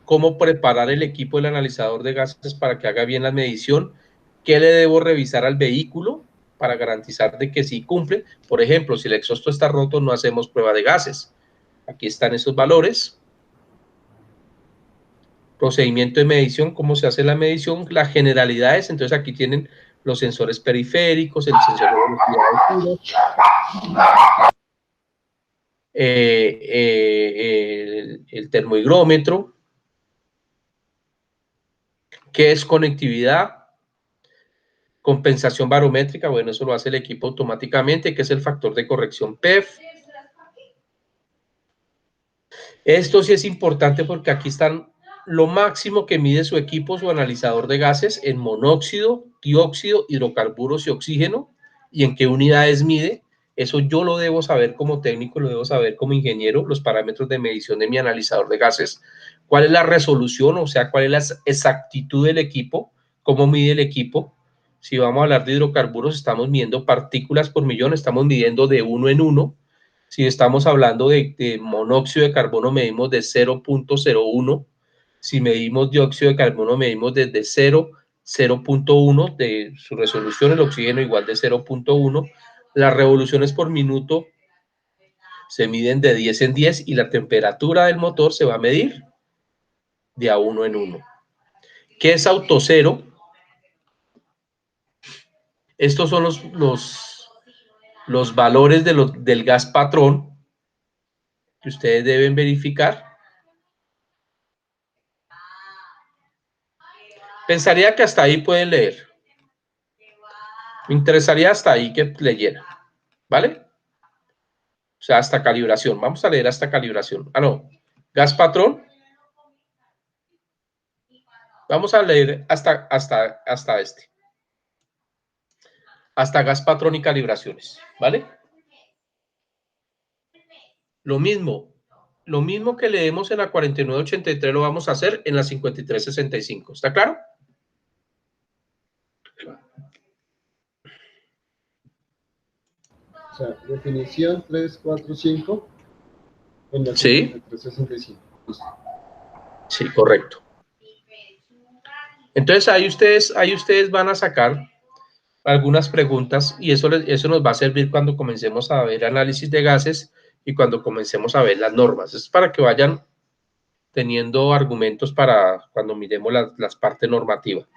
cómo preparar el equipo del analizador de gases para que haga bien la medición, qué le debo revisar al vehículo para garantizar de que sí cumple. Por ejemplo, si el exhausto está roto, no hacemos prueba de gases. Aquí están esos valores. Procedimiento de medición, cómo se hace la medición, las generalidades. Entonces aquí tienen los sensores periféricos, el sensor de velocidad de giro, el termohigrómetro, qué es conectividad, compensación barométrica, bueno, eso lo hace el equipo automáticamente, que es el factor de corrección PEF. Esto sí es importante porque aquí están lo máximo que mide su equipo, su analizador de gases, en monóxido, dióxido, hidrocarburos y oxígeno, y en qué unidades mide. Eso yo lo debo saber como técnico, lo debo saber como ingeniero, los parámetros de medición de mi analizador de gases. ¿Cuál es la resolución? O sea, ¿cuál es la exactitud del equipo? ¿Cómo mide el equipo? Si vamos a hablar de hidrocarburos, estamos midiendo partículas por millón, estamos midiendo de 1 en 1. Si estamos hablando de monóxido de carbono, medimos de 0.01. Si medimos dióxido de carbono, medimos desde 0.1 de su resolución, el oxígeno igual de 0.1. Las revoluciones por minuto se miden de 10 en 10 y la temperatura del motor se va a medir de a 1 en 1. ¿Qué es autocero? Estos son los valores del gas patrón que ustedes deben verificar. Pensaría que hasta ahí pueden leer. Me interesaría hasta ahí que leyera, ¿vale? O sea, hasta calibración. Vamos a leer hasta calibración. Ah, no. Gas patrón. Vamos a leer hasta este. Hasta gas patrón y calibraciones, ¿vale? Lo mismo que leemos en la 4983 lo vamos a hacer en la 5365. ¿Está claro? O sea, definición 345 en la Sí. 5365. Sí, correcto. Entonces ahí ustedes van a sacar algunas preguntas y eso nos va a servir cuando comencemos a ver análisis de gases y cuando comencemos a ver las normas. Es para que vayan teniendo argumentos para cuando miremos las partes normativas.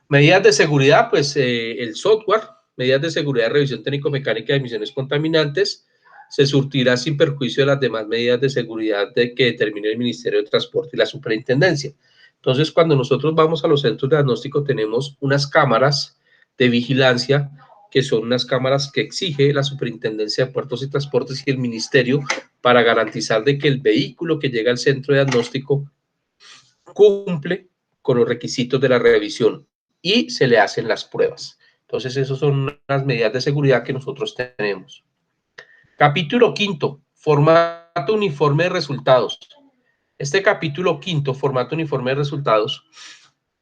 Medidas de seguridad, pues el software, medidas de seguridad de revisión técnico-mecánica de emisiones contaminantes, se surtirá sin perjuicio de las demás medidas de seguridad que determine el Ministerio de Transporte y la Superintendencia. Entonces, cuando nosotros vamos a los centros de diagnóstico, tenemos unas cámaras de vigilancia, que son unas cámaras que exige la Superintendencia de Puertos y Transportes y el Ministerio para garantizar de que el vehículo que llega al centro de diagnóstico cumple con los requisitos de la revisión y se le hacen las pruebas. Entonces, esas son las medidas de seguridad que nosotros tenemos. Capítulo quinto, formato uniforme de resultados. Este capítulo quinto, formato uniforme de resultados,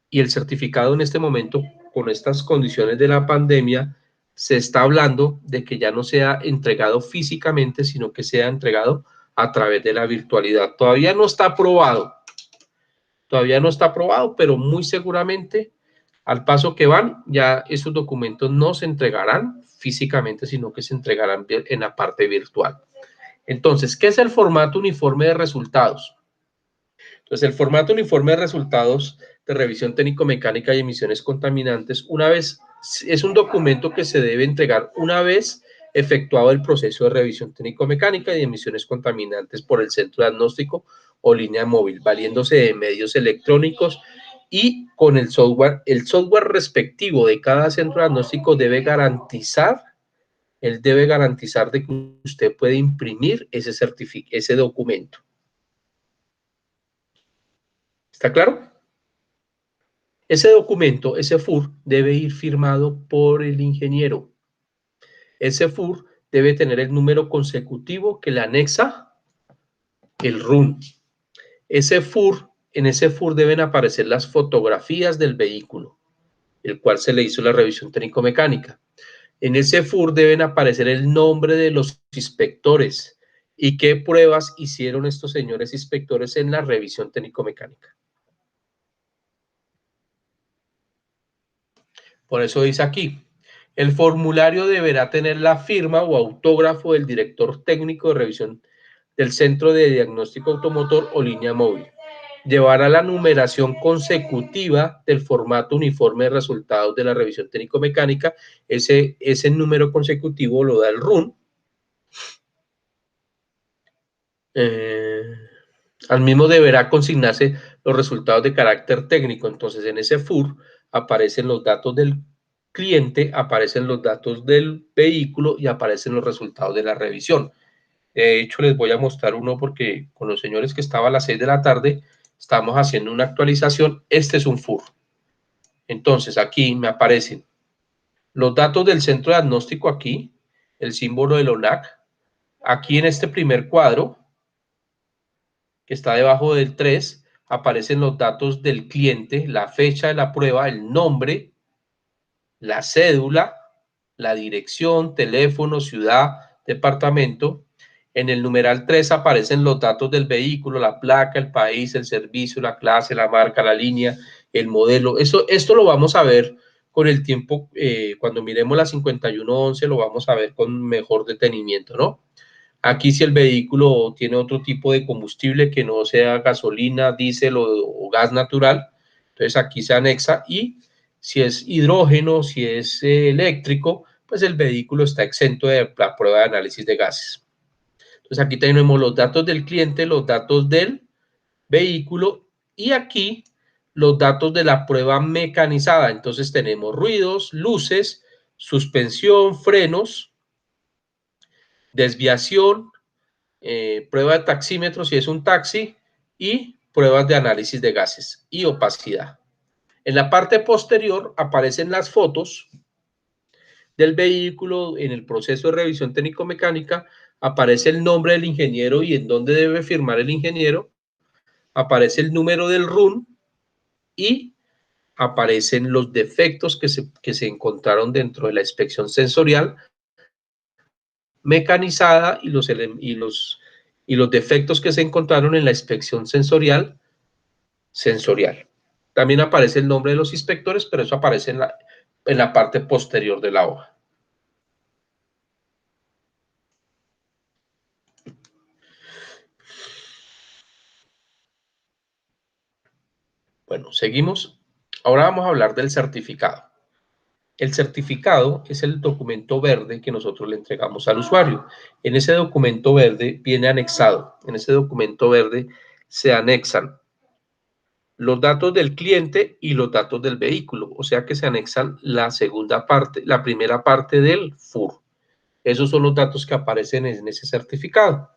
y el certificado en este momento, con estas condiciones de la pandemia, se está hablando de que ya no sea entregado físicamente, sino que sea entregado a través de la virtualidad. Todavía no está aprobado. Todavía no está aprobado, pero muy seguramente al paso que van, ya esos documentos no se entregarán físicamente, sino que se entregarán en la parte virtual. Entonces, ¿qué es el formato uniforme de resultados? Entonces, el formato uniforme de resultados de revisión técnico-mecánica y emisiones contaminantes, es un documento que se debe entregar una vez efectuado el proceso de revisión técnico-mecánica y emisiones contaminantes por el centro de diagnóstico o línea móvil, valiéndose de medios electrónicos y con el software respectivo de cada centro de diagnóstico debe garantizar de que usted puede imprimir ese documento. ¿Está claro? Ese documento, ese FUR, debe ir firmado por el ingeniero. Ese FUR debe tener el número consecutivo que le anexa el RUN. En ese FUR deben aparecer las fotografías del vehículo, el cual se le hizo la revisión técnico-mecánica. En ese FUR deben aparecer el nombre de los inspectores y qué pruebas hicieron estos señores inspectores en la revisión técnico-mecánica. Por eso dice aquí, el formulario deberá tener la firma o autógrafo del director técnico de revisión del Centro de Diagnóstico Automotor o línea móvil. Llevará la numeración consecutiva del formato uniforme de resultados de la revisión técnico-mecánica. Ese número consecutivo lo da el RUN. Al mismo deberá consignarse los resultados de carácter técnico. Entonces, en ese FUR aparecen los datos del cliente, aparecen los datos del vehículo y aparecen los resultados de la revisión. De hecho, les voy a mostrar uno porque con los señores que estaba a las 6 de la tarde, estamos haciendo una actualización. Este es un FUR. Entonces, aquí me aparecen los datos del centro de diagnóstico aquí, el símbolo del ONAC. Aquí en este primer cuadro, que está debajo del 3, aparecen los datos del cliente, la fecha de la prueba, el nombre, la cédula, la dirección, teléfono, ciudad, departamento. En el numeral 3 aparecen los datos del vehículo, la placa, el país, el servicio, la clase, la marca, la línea, el modelo. Esto lo vamos a ver con el tiempo, cuando miremos la 5111 lo vamos a ver con mejor detenimiento, ¿no? Aquí si el vehículo tiene otro tipo de combustible que no sea gasolina, diésel o gas natural, entonces aquí se anexa, y si es hidrógeno, si es eléctrico, pues el vehículo está exento de la prueba de análisis de gases. Entonces aquí tenemos los datos del cliente, los datos del vehículo y aquí los datos de la prueba mecanizada. Entonces tenemos ruidos, luces, suspensión, frenos, desviación, prueba de taxímetro si es un taxi y pruebas de análisis de gases y opacidad. En la parte posterior aparecen las fotos del vehículo. En el proceso de revisión técnico-mecánica aparece el nombre del ingeniero y en dónde debe firmar el ingeniero, aparece el número del RUN y aparecen los defectos que se encontraron dentro de la inspección sensorial mecanizada y los defectos que se encontraron en la inspección sensorial. También aparece el nombre de los inspectores, pero eso aparece en la parte posterior de la hoja. Bueno, seguimos. Ahora vamos a hablar del certificado. El certificado es el documento verde que nosotros le entregamos al usuario. En ese documento verde viene anexado. En ese documento verde se anexan los datos del cliente y los datos del vehículo. O sea que se anexan la segunda parte, la primera parte del FUR. Esos son los datos que aparecen en ese certificado.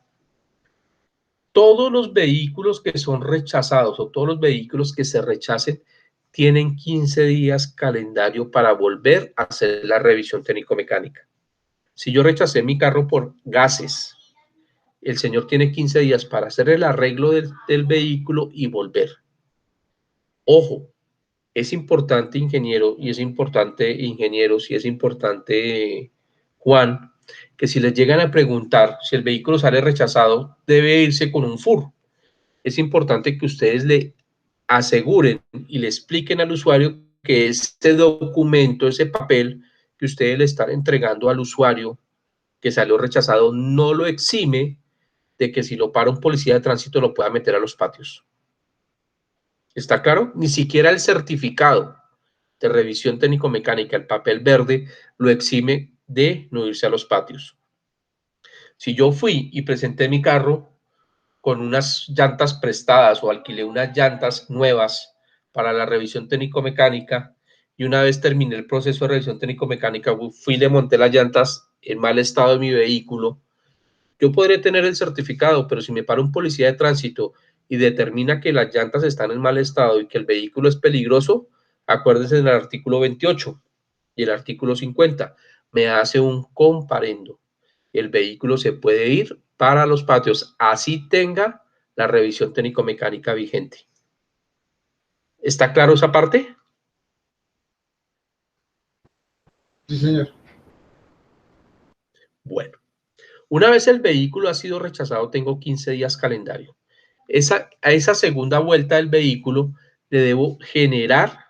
Todos los vehículos que son rechazados o todos los vehículos que se rechacen tienen 15 días calendario para volver a hacer la revisión técnico-mecánica. Si yo rechacé mi carro por gases, el señor tiene 15 días para hacer el arreglo del vehículo y volver. Ojo, es importante, ingeniero, y es importante, ingenieros, y es importante, Juan, que si les llegan a preguntar si el vehículo sale rechazado, debe irse con un FUR. Es importante que ustedes le aseguren y le expliquen al usuario que este documento, ese papel que ustedes le están entregando al usuario que salió rechazado, no lo exime de que si lo para un policía de tránsito lo pueda meter a los patios. ¿Está claro? Ni siquiera el certificado de revisión técnico-mecánica, el papel verde, lo exime de no irse a los patios. Si yo fui y presenté mi carro con unas llantas prestadas o alquilé unas llantas nuevas para la revisión técnico-mecánica y una vez terminé el proceso de revisión técnico-mecánica, fui y le monté las llantas en mal estado de mi vehículo, yo podré tener el certificado, pero si me para un policía de tránsito y determina que las llantas están en mal estado y que el vehículo es peligroso, acuérdense del artículo 28 y el artículo 50, me hace un comparendo. El vehículo se puede ir para los patios, así tenga la revisión técnico-mecánica vigente. ¿Está claro esa parte? Sí, señor. Bueno, una vez el vehículo ha sido rechazado, tengo 15 días calendario. A esa segunda vuelta del vehículo le debo generar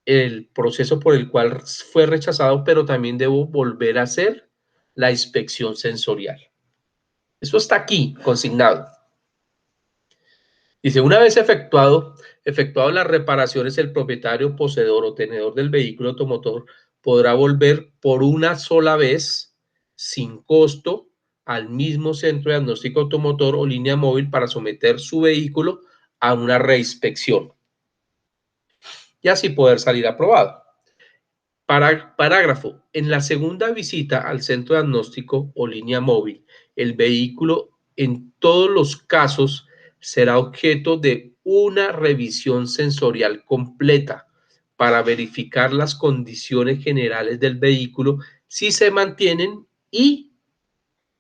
el proceso por el cual fue rechazado, pero también debo volver a hacer la inspección sensorial. Eso está aquí consignado. Dice, una vez efectuado las reparaciones, el propietario, poseedor o tenedor del vehículo automotor podrá volver por una sola vez, sin costo, al mismo centro de diagnóstico automotor o línea móvil para someter su vehículo a una reinspección y así poder salir aprobado. Parágrafo. En la segunda visita al centro de diagnóstico o línea móvil, el vehículo en todos los casos será objeto de una revisión sensorial completa para verificar las condiciones generales del vehículo si se mantienen y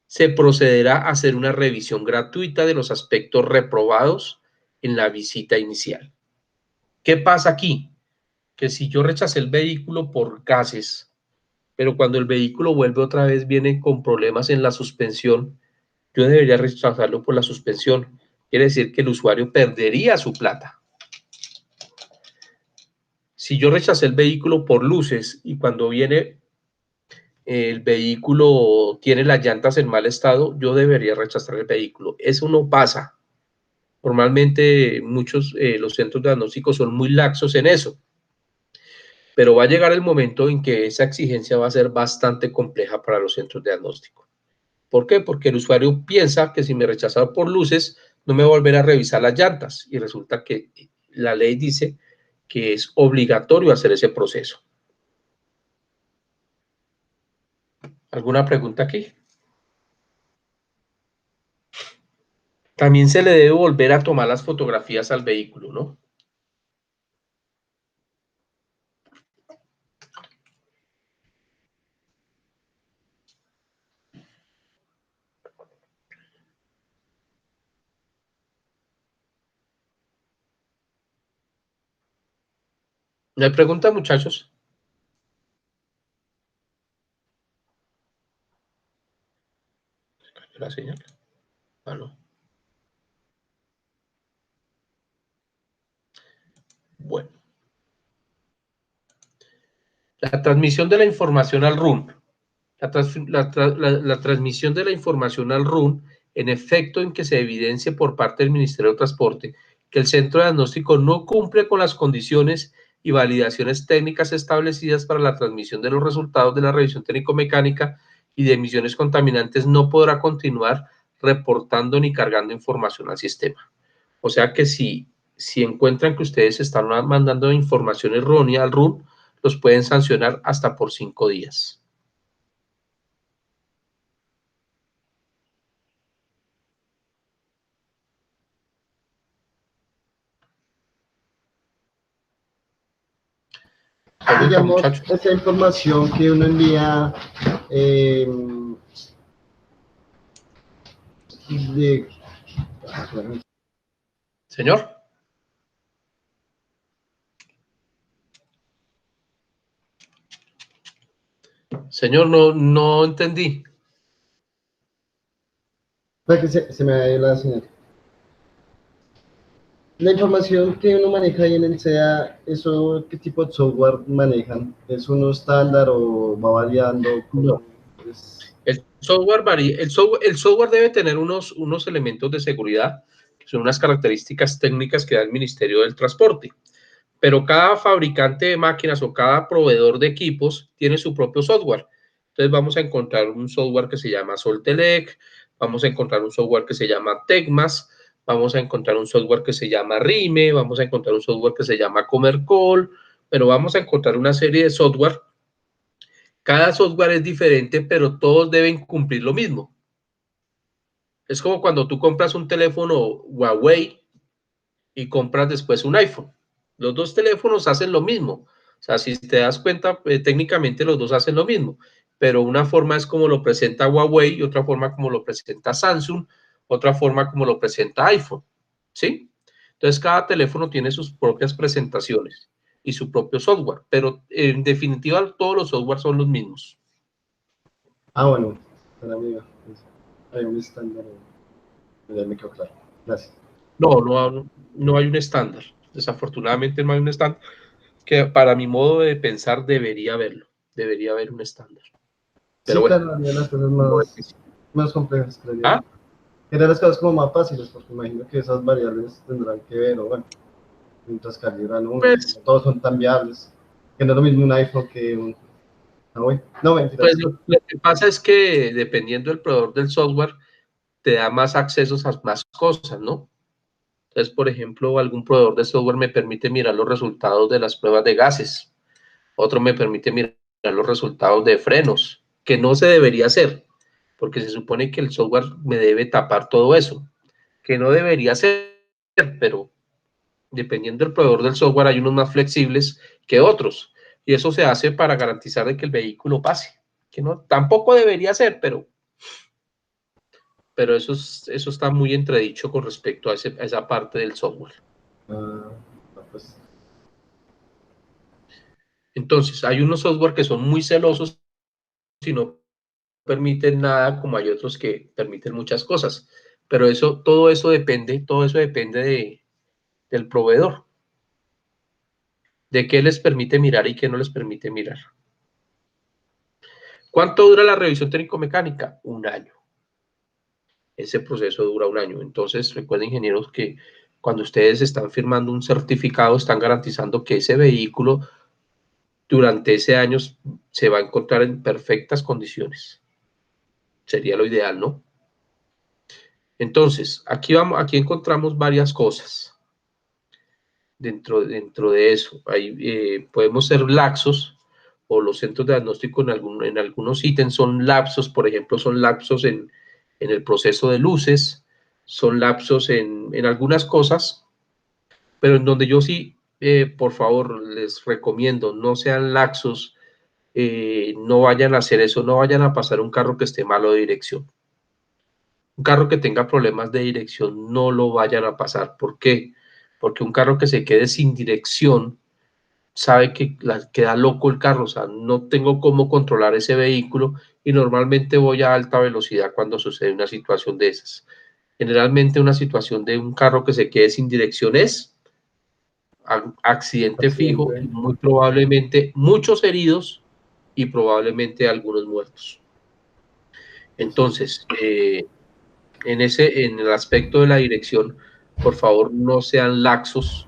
se procederá a hacer una revisión gratuita de los aspectos reprobados en la visita inicial. ¿Qué pasa aquí? Que si yo rechacé el vehículo por gases, pero cuando el vehículo vuelve otra vez viene con problemas en la suspensión, yo debería rechazarlo por la suspensión. Quiere decir que el usuario perdería su plata. Si yo rechacé el vehículo por luces y cuando viene el vehículo tiene las llantas en mal estado, yo debería rechazar el vehículo. Eso no pasa. Normalmente los centros diagnósticos son muy laxos en eso. Pero va a llegar el momento en que esa exigencia va a ser bastante compleja para los centros de diagnóstico. ¿Por qué? Porque el usuario piensa que si me rechaza por luces, no me va a volver a revisar las llantas. Y resulta que la ley dice que es obligatorio hacer ese proceso. ¿Alguna pregunta aquí? También se le debe volver a tomar las fotografías al vehículo, ¿no? ¿No hay pregunta, muchachos? ¿La señal? Ah, no. Bueno. La transmisión de la información al RUN. La transmisión de la información al RUN, en efecto en que se evidencie por parte del Ministerio de Transporte que el centro de diagnóstico no cumple con las condiciones y validaciones técnicas establecidas para la transmisión de los resultados de la revisión técnico-mecánica y de emisiones contaminantes, no podrá continuar reportando ni cargando información al sistema. O sea que si encuentran que ustedes están mandando información errónea al RUN, los pueden sancionar hasta por 5 días. Digamos, esa información que uno envía Señor. Señor, no entendí. Para que se me vaya la señal. La información que uno maneja ahí en el SEA, ¿eso qué tipo de software manejan? ¿Es uno estándar o va variando? No. El software varía. El software debe tener unos elementos de seguridad, que son unas características técnicas que da el Ministerio del Transporte. Pero cada fabricante de máquinas o cada proveedor de equipos tiene su propio software. Entonces vamos a encontrar un software que se llama Soltelec, vamos a encontrar un software que se llama Tecmas, vamos a encontrar un software que se llama Rime, vamos a encontrar un software que se llama Comercol, pero vamos a encontrar una serie de software. Cada software es diferente, pero todos deben cumplir lo mismo. Es como cuando tú compras un teléfono Huawei y compras después un iPhone. Los dos teléfonos hacen lo mismo. O sea, si te das cuenta, técnicamente los dos hacen lo mismo, pero una forma es como lo presenta Huawei y otra forma como lo presenta Samsung, otra forma como lo presenta iPhone, ¿sí? Entonces, cada teléfono tiene sus propias presentaciones y su propio software, pero en definitiva todos los softwares son los mismos. Ah, bueno, para mí hay un estándar, ya me quedó claro. Gracias. No hay un estándar. Desafortunadamente no hay un estándar, que para mi modo de pensar debería haberlo. Debería haber un estándar. Pero sí, bueno, claro, haría las cosas más complejas, creo yo. ¿Ah? Eran las cosas como más fáciles, porque imagino que esas variables tendrán que ver, o bueno, mientras calibran uno, Pues, todos son tan viables, que no es lo mismo un iPhone que un... No, mentiras. pues lo que pasa es que dependiendo del proveedor del software, te da más accesos a más cosas, ¿no? Entonces, por ejemplo, algún proveedor de software me permite mirar los resultados de las pruebas de gases. Otro me permite mirar los resultados de frenos, que no se debería hacer, porque se supone que el software me debe tapar todo eso, que no debería ser, pero dependiendo del proveedor del software hay unos más flexibles que otros, y eso se hace para garantizar de que el vehículo pase, que no, tampoco debería ser, pero eso está muy entredicho con respecto a esa parte del software. Pues. Entonces, hay unos software que son muy celosos y no permiten nada, como hay otros que permiten muchas cosas. Pero todo eso depende del proveedor, de qué les permite mirar y qué no les permite mirar. ¿Cuánto dura la revisión técnico-mecánica? 1 año. Ese proceso dura 1 año. Entonces, recuerden, ingenieros, que cuando ustedes están firmando un certificado, están garantizando que ese vehículo durante ese año se va a encontrar en perfectas condiciones. Sería lo ideal, ¿no? Entonces, aquí encontramos varias cosas dentro de eso. Podemos ser laxos, o los centros de diagnóstico en algunos ítems son lapsos, por ejemplo, son lapsos en el proceso de luces, son lapsos en algunas cosas, pero en donde yo sí, por favor, les recomiendo, no sean laxos, no vayan a hacer eso, no vayan a pasar un carro que esté malo de dirección. Un carro que tenga problemas de dirección no lo vayan a pasar. ¿Por qué? Porque un carro que se quede sin dirección sabe que queda loco el carro, o sea, no tengo cómo controlar ese vehículo y normalmente voy a alta velocidad cuando sucede una situación de esas. Generalmente una situación de un carro que se quede sin dirección es accidente fijo y muy probablemente muchos heridos y probablemente algunos muertos. Entonces, en el aspecto de la dirección, por favor, no sean laxos.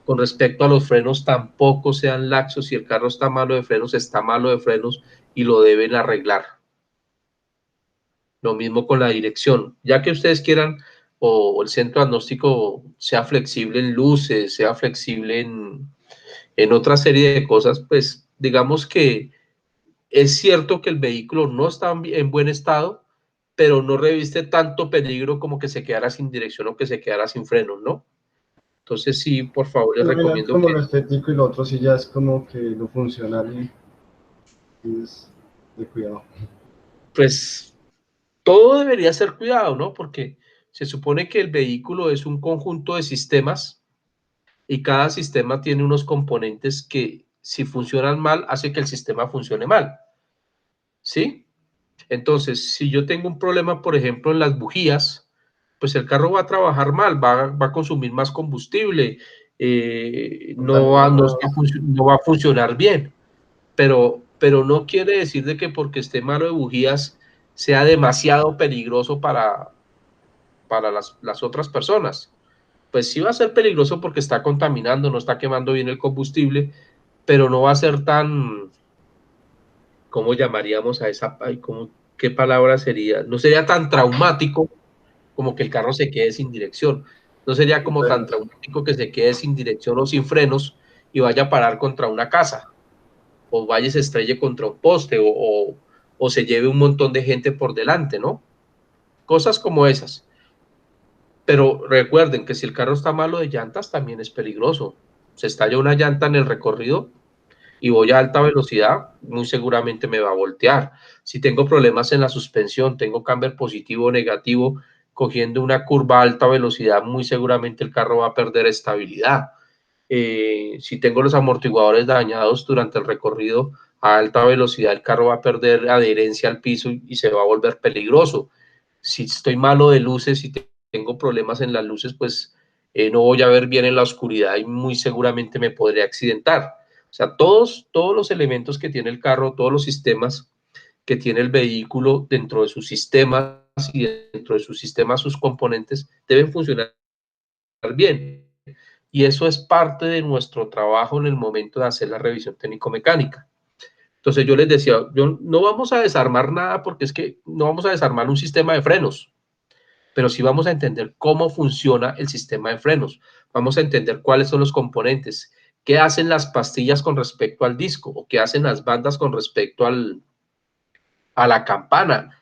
Con respecto a los frenos, tampoco sean laxos. Si el carro está malo de frenos, está malo de frenos y lo deben arreglar. Lo mismo con la dirección. Ya que ustedes quieran o el centro diagnóstico sea flexible en luces, sea flexible en otra serie de cosas, pues digamos que es cierto que el vehículo no está en buen estado, pero no reviste tanto peligro como que se quedara sin dirección o que se quedara sin frenos, ¿no? Entonces sí, por favor, les Lo miran recomiendo como que, lo estético y lo otro sí ya es como que lo funcional y es de cuidado. pues, todo debería ser cuidado, ¿no? Porque se supone que el vehículo es un conjunto de sistemas y cada sistema tiene unos componentes que si funcionan mal, hace que el sistema funcione mal, ¿sí? Entonces, si yo tengo un problema, por ejemplo, en las bujías, pues el carro va a trabajar mal, va a consumir más combustible, Contaminados. no va a funcionar bien, pero no quiere decir de que porque esté malo de bujías sea demasiado peligroso para las otras personas. Pues sí va a ser peligroso porque está contaminando, no está quemando bien el combustible, pero no va a ser tan, ¿cómo llamaríamos a esa? Ay, ¿qué palabra sería? No sería tan traumático como que el carro se quede sin dirección. No sería como tan Frenos. traumático que se quede sin dirección o sin frenos y vaya a parar contra una casa, o vaya y se estrelle contra un poste, o se lleve un montón de gente por delante, ¿no? Cosas como esas. Pero recuerden que si el carro está malo de llantas, también es peligroso. Se estalla una llanta en el recorrido y voy a alta velocidad, muy seguramente me va a voltear. Si tengo problemas en la suspensión, tengo camber positivo o negativo, cogiendo una curva a alta velocidad, muy seguramente el carro va a perder estabilidad. Si tengo los amortiguadores dañados durante el recorrido a alta velocidad, el carro va a perder adherencia al piso y se va a volver peligroso. Si estoy malo de luces y tengo problemas en las luces, pues no voy a ver bien en la oscuridad y muy seguramente me podré accidentar. O sea, todos los elementos que tiene el carro, todos los sistemas que tiene el vehículo dentro de sus sistemas y dentro de sus sistemas, sus componentes, deben funcionar bien. Y eso es parte de nuestro trabajo en el momento de hacer la revisión técnico-mecánica. Entonces yo les decía, no vamos a desarmar nada porque es que no vamos a desarmar un sistema de frenos, pero sí vamos a entender cómo funciona el sistema de frenos. Vamos a entender cuáles son los componentes, qué hacen las pastillas con respecto al disco o qué hacen las bandas con respecto a la campana.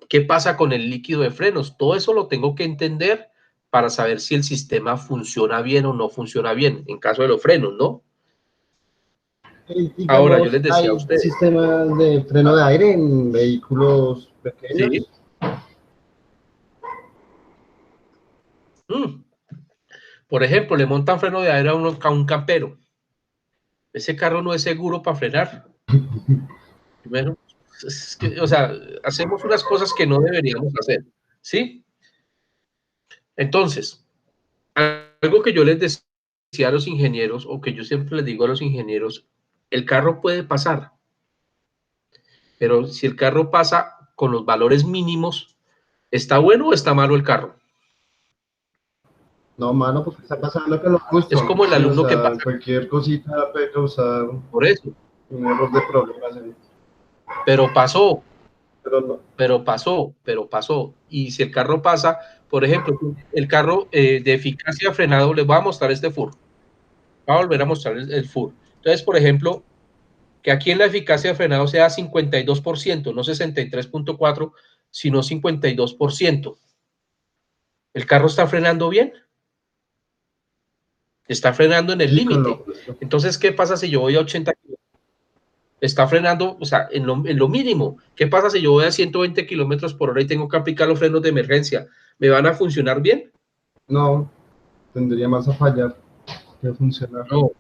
¿Qué pasa con el líquido de frenos? Todo eso lo tengo que entender para saber si el sistema funciona bien o no funciona bien, en caso de los frenos, ¿no? Ahora, yo Digamos, les decía a hay ustedes, sistemas de freno de aire en vehículos sí, pequeños. mm, por ejemplo, le montan freno de aire a un campero. Ese carro no es seguro para frenar. Primero, es que, o sea, hacemos unas cosas que no deberíamos hacer, ¿sí? Entonces, algo que yo les decía a los ingenieros, o que yo siempre les digo a los ingenieros, el carro puede pasar, pero si el carro pasa con los valores mínimos, ¿está bueno o está malo el carro? No, mano, porque está pasando con los Es custom. como el Sí, o alumno que sea, pasa cualquier cosita puede causar por eso, un error de problemas. pero pasó, Pero no. pero pasó. Y si el carro pasa, por ejemplo, el carro de eficacia frenado, les voy a mostrar este FUR. Voy a volver a mostrar el FUR. Entonces, por ejemplo, que aquí en la eficacia de frenado sea 52%, no 63.4%, sino 52%. ¿El carro está frenando bien? Está frenando en el Sí, con límite. lo justo. Entonces, ¿qué pasa si yo voy a 80 kilómetros? Está frenando, o sea, en lo mínimo. ¿Qué pasa si yo voy a 120 kilómetros por hora y tengo que aplicar los frenos de emergencia? ¿Me van a funcionar bien? No, tendría más a fallar que funcionar. No,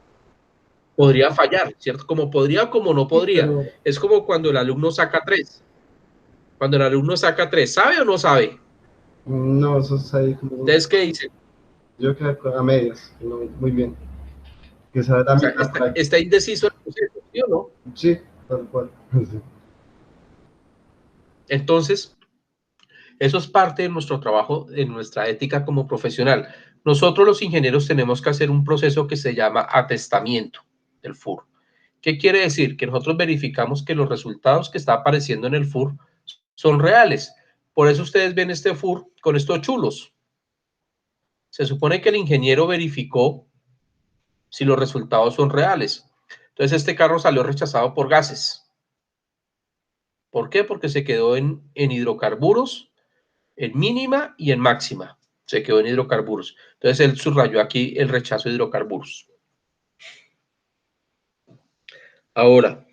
podría fallar, ¿cierto? Como podría o como no Sí, podría. pero Es como cuando el alumno saca 3. Cuando el alumno saca 3, ¿sabe o no sabe? no, eso es ahí como, Entonces, ¿qué dice? yo creo a medias, no, muy bien. Que sea la O sea, mitad por ahí. está indeciso el proceso, ¿sí o no? Sí, tal cual. Sí. Entonces, eso es parte de nuestro trabajo, de nuestra ética como profesional. Nosotros los ingenieros tenemos que hacer un proceso que se llama atestamiento del FUR. ¿Qué quiere decir? Que nosotros verificamos que los resultados que está apareciendo en el FUR son reales. Por eso ustedes ven este FUR con estos chulos. Se supone que el ingeniero verificó si los resultados son reales. Entonces este carro salió rechazado por gases. ¿Por qué? Porque se quedó en hidrocarburos, en mínima y en máxima. Se quedó en hidrocarburos. Entonces él subrayó aquí el rechazo de hidrocarburos. Ahora,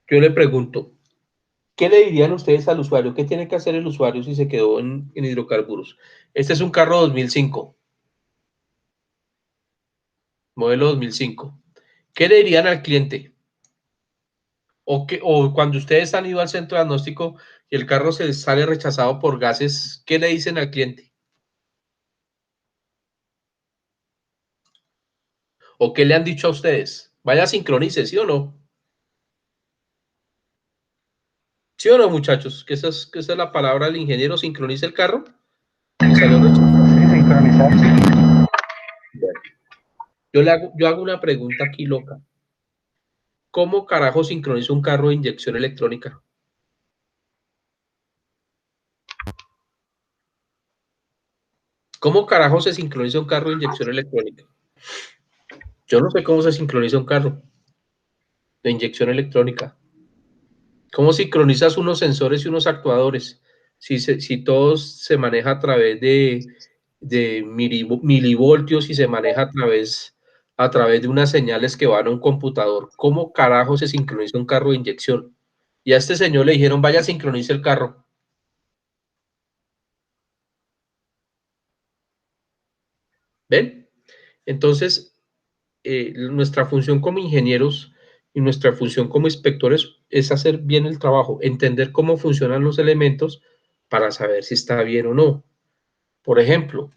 yo le pregunto, ¿qué le dirían ustedes al usuario? ¿Qué tiene que hacer el usuario si se quedó en hidrocarburos? Este es un carro 2005, modelo 2005. ¿Qué le dirían al cliente? O cuando ustedes han ido al centro de diagnóstico y el carro se sale rechazado por gases, ¿qué le dicen al cliente? ¿O qué le han dicho a ustedes? Vaya, sincronice, ¿sí o no? ¿Sí o no, muchachos? Que esa es la palabra del ingeniero, sincronice el carro y salió rechazado. Sí, sincronizar. Bueno, yo hago una pregunta aquí loca. ¿Cómo carajo sincroniza un carro de inyección electrónica? ¿Cómo carajo se sincroniza un carro de inyección electrónica? Yo no sé cómo se sincroniza un carro de inyección electrónica. ¿Cómo sincronizas unos sensores y unos actuadores? Si todo se maneja a través de milivoltios y se maneja a través de unas señales que van a un computador. ¿Cómo carajo se sincroniza un carro de inyección? Y a este señor le dijeron, vaya, sincronice el carro. ¿Ven? Entonces, nuestra función como ingenieros y nuestra función como inspectores es hacer bien el trabajo, entender cómo funcionan los elementos para saber si está bien o no. Por ejemplo,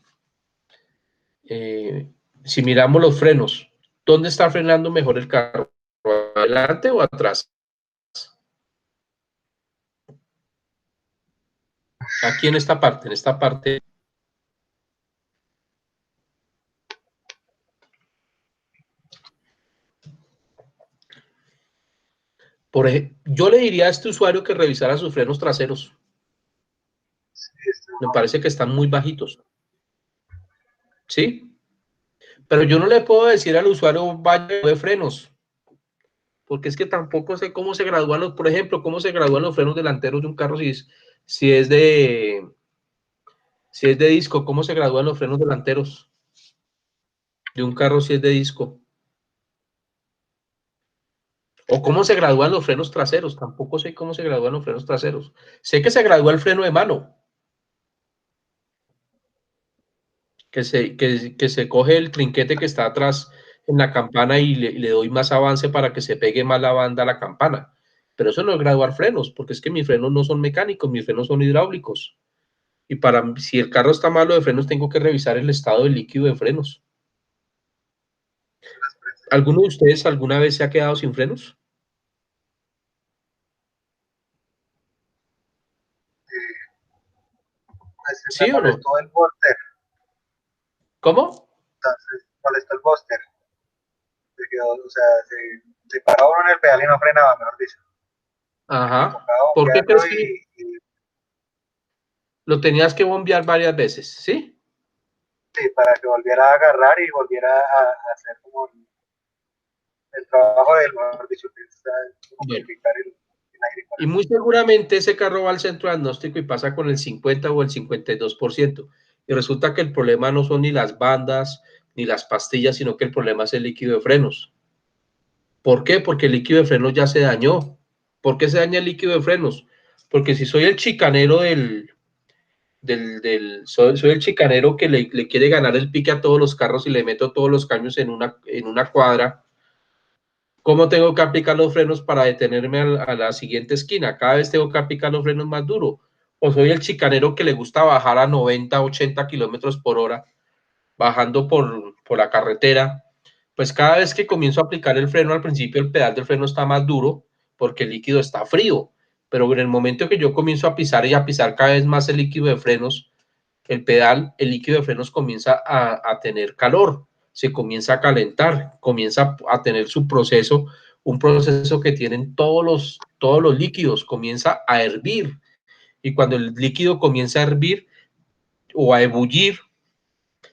eh, si miramos los frenos, ¿dónde está frenando mejor el carro? ¿Adelante o atrás? Aquí en esta parte, en esta parte. Por ejemplo, yo le diría a este usuario que revisara sus frenos traseros. Me parece que están muy bajitos. ¿Sí? Pero yo no le puedo decir al usuario vaya de frenos, porque es que tampoco sé cómo se gradúan los, por ejemplo, cómo se gradúan los frenos delanteros de un carro si es de si es de disco, cómo se gradúan los frenos delanteros de un carro si es de disco. O cómo se gradúan los frenos traseros, tampoco sé cómo se gradúan los frenos traseros. Sé que se gradúa el freno de mano, que se coge el trinquete que está atrás en la campana y le doy más avance para que se pegue más la banda a la campana. Pero eso no es graduar frenos, porque es que mis frenos no son mecánicos, mis frenos son hidráulicos. Y si el carro está malo de frenos, tengo que revisar el estado del líquido de frenos. ¿Alguno de ustedes alguna vez se ha quedado sin frenos? Pues me ¿Sí o no? molestó el bóster, ¿Cómo? entonces molestó el bóster. Se quedó, o sea, se paró uno en el pedal y no frenaba, mejor dicho. Me Ajá. tocaba ¿Por qué bombearlo crees que y lo tenías que bombear varias veces? ¿Sí? sí, para que volviera a agarrar y volviera a hacer como el trabajo del, mejor dicho, que es como Bueno, purificar el aire. Y muy seguramente ese carro va al centro de diagnóstico y pasa con el 50 o el 52%. Y resulta que el problema no son ni las bandas ni las pastillas, sino que el problema es el líquido de frenos. ¿Por qué? Porque el líquido de frenos ya se dañó. ¿Por qué se daña el líquido de frenos? Porque si soy el chicanero soy el chicanero que le quiere ganar el pique a todos los carros y le meto todos los caños en una cuadra, ¿cómo tengo que aplicar los frenos para detenerme a la siguiente esquina? Cada vez tengo que aplicar los frenos más duro. O soy el chicanero que le gusta bajar a 90, 80 kilómetros por hora, bajando por la carretera. Pues cada vez que comienzo a aplicar el freno, al principio el pedal del freno está más duro porque el líquido está frío. Pero en el momento que yo comienzo a pisar y a pisar cada vez más el líquido de frenos, el líquido de frenos comienza a tener calor, se comienza a calentar, comienza a tener su proceso, un proceso que tienen todos los líquidos, comienza a hervir. Y cuando el líquido comienza a hervir o a ebullir,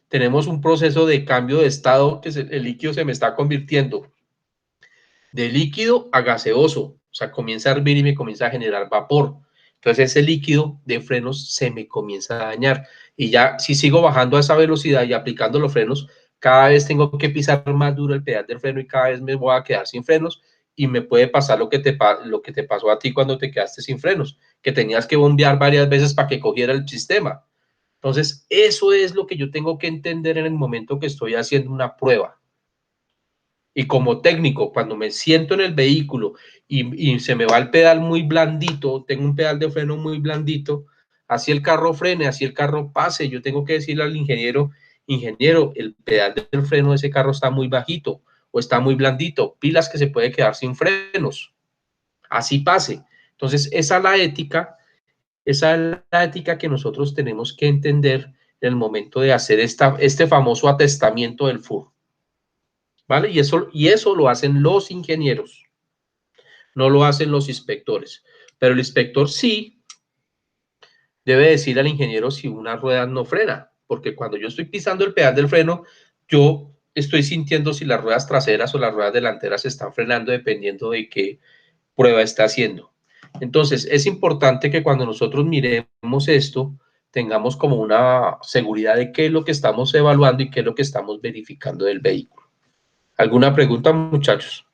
tenemos un proceso de cambio de estado, que el líquido se me está convirtiendo de líquido a gaseoso, o sea, comienza a hervir y me comienza a generar vapor. Entonces ese líquido de frenos se me comienza a dañar. Y ya si sigo bajando a esa velocidad y aplicando los frenos, cada vez tengo que pisar más duro el pedal del freno y cada vez me voy a quedar sin frenos. Y me puede pasar lo que te pasó a ti cuando te quedaste sin frenos, que tenías que bombear varias veces para que cogiera el sistema. Entonces, eso es lo que yo tengo que entender en el momento que estoy haciendo una prueba. Y como técnico, cuando me siento en el vehículo y se me va el pedal muy blandito, tengo un pedal de freno muy blandito, así el carro frene, así el carro pase, yo tengo que decirle al ingeniero, el pedal del freno de ese carro está muy bajito o está muy blandito, pilas que se puede quedar sin frenos, así pase. Entonces, esa es la ética que nosotros tenemos que entender en el momento de hacer este famoso atestamiento del FUR. ¿Vale? Y eso lo hacen los ingenieros, no lo hacen los inspectores. Pero el inspector sí debe decir al ingeniero si una rueda no frena, porque cuando yo estoy pisando el pedal del freno, yo estoy sintiendo si las ruedas traseras o las ruedas delanteras están frenando dependiendo de qué prueba está haciendo. Entonces, es importante que cuando nosotros miremos esto, tengamos como una seguridad de qué es lo que estamos evaluando y qué es lo que estamos verificando del vehículo. ¿Alguna pregunta, muchachos?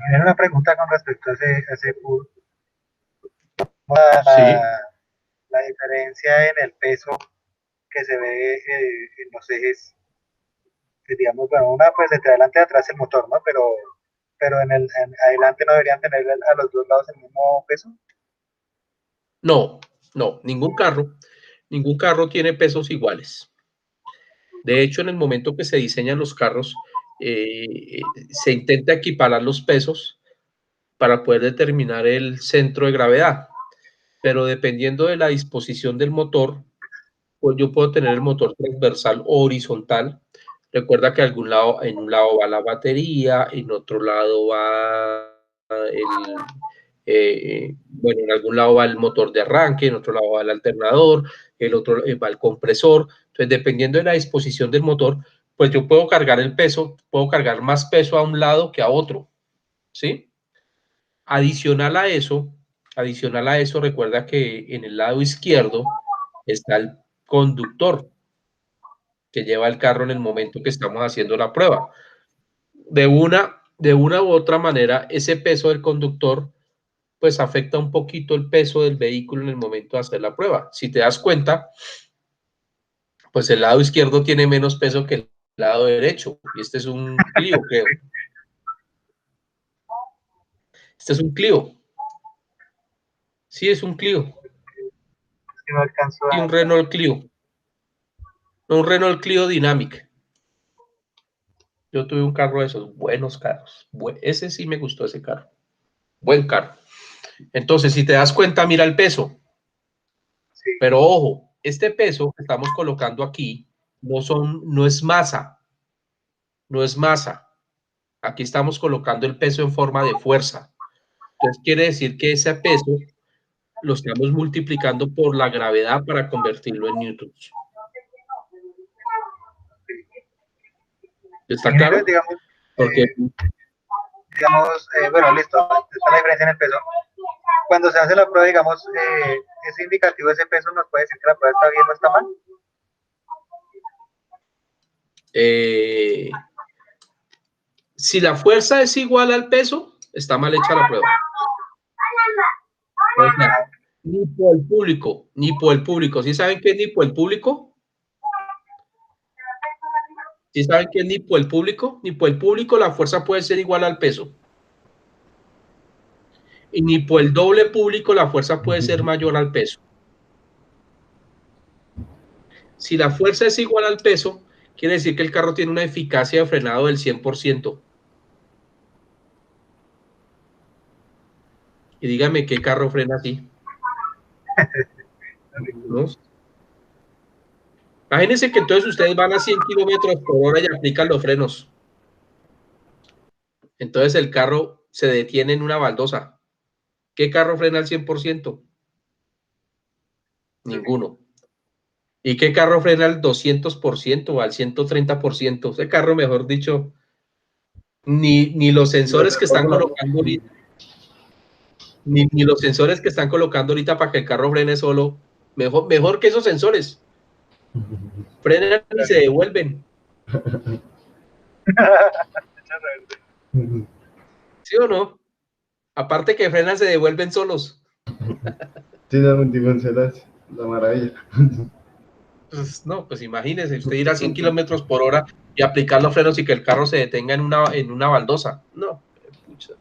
Hay una pregunta con respecto a ese pool. Sí. La diferencia en el peso que se ve en los ejes, que digamos, bueno, una pues entre adelante y atrás el motor, ¿no? Pero en adelante no deberían tener a los dos lados el mismo peso. No, ningún carro tiene pesos iguales. De hecho, en el momento que se diseñan los carros, se intenta equiparar los pesos para poder determinar el centro de gravedad. Pero dependiendo de la disposición del motor, pues yo puedo tener el motor transversal o horizontal. Recuerda que en un lado va la batería, en otro lado va bueno, en algún lado va el motor de arranque, en otro lado va el alternador, el otro va el compresor. Entonces, dependiendo de la disposición del motor, pues yo puedo cargar el peso, puedo cargar más peso a un lado que a otro, ¿sí? Adicional a eso, recuerda que en el lado izquierdo está el conductor que lleva el carro en el momento que estamos haciendo la prueba. De una u otra manera, ese peso del conductor pues afecta un poquito el peso del vehículo en el momento de hacer la prueba. Si te das cuenta, pues el lado izquierdo tiene menos peso que el lado derecho. Y este es un Clio, creo. Este es un Clio. Sí, es un Clio. Si no alcanzo Y un Renault Clio. No, un Renault Clio Dynamic. Yo tuve un carro de esos, buenos carros. Ese sí me gustó, ese carro. Buen carro. Entonces, si te das cuenta, mira el peso. Sí. Pero ojo, este peso que estamos colocando aquí no es masa. No es masa. Aquí estamos colocando el peso en forma de fuerza. Entonces quiere decir que ese peso lo estamos multiplicando por la gravedad para convertirlo en newtons. ¿Está claro? Digamos, Porque bueno, listo, está la diferencia en el peso. Cuando se hace la prueba, digamos, ese indicativo, ese peso nos puede decir que la prueba está bien o está mal. Si la fuerza es igual al peso, está mal hecha la prueba. O sea, ni por el público, ni por el público. ¿Sí saben qué es ni por el público? ¿Sí saben qué es ni por el público? Ni por el público la fuerza puede ser igual al peso. Y ni por el doble público la fuerza puede ser mayor al peso. Si la fuerza es igual al peso, quiere decir que el carro tiene una eficacia de frenado del 100%. Y dígame qué carro frena así. ¿No? Imagínense que entonces ustedes van a 100 kilómetros por hora y aplican los frenos. Entonces el carro se detiene en una baldosa. ¿Qué carro frena al 100%? Ninguno. ¿Y qué carro frena al 200% o al 130%? Ese carro, mejor dicho, ni los sensores que están colocando ahorita, ni los sensores que están colocando ahorita para que el carro frene solo, mejor que esos sensores. Frenan y se devuelven. ¿Sí o no? Aparte que frenan, se devuelven solos. Sí, la multifuncional, la maravilla. Pues, no, pues imagínese, usted ir a 100 kilómetros por hora y aplicar los frenos y que el carro se detenga en una baldosa. No, pucha.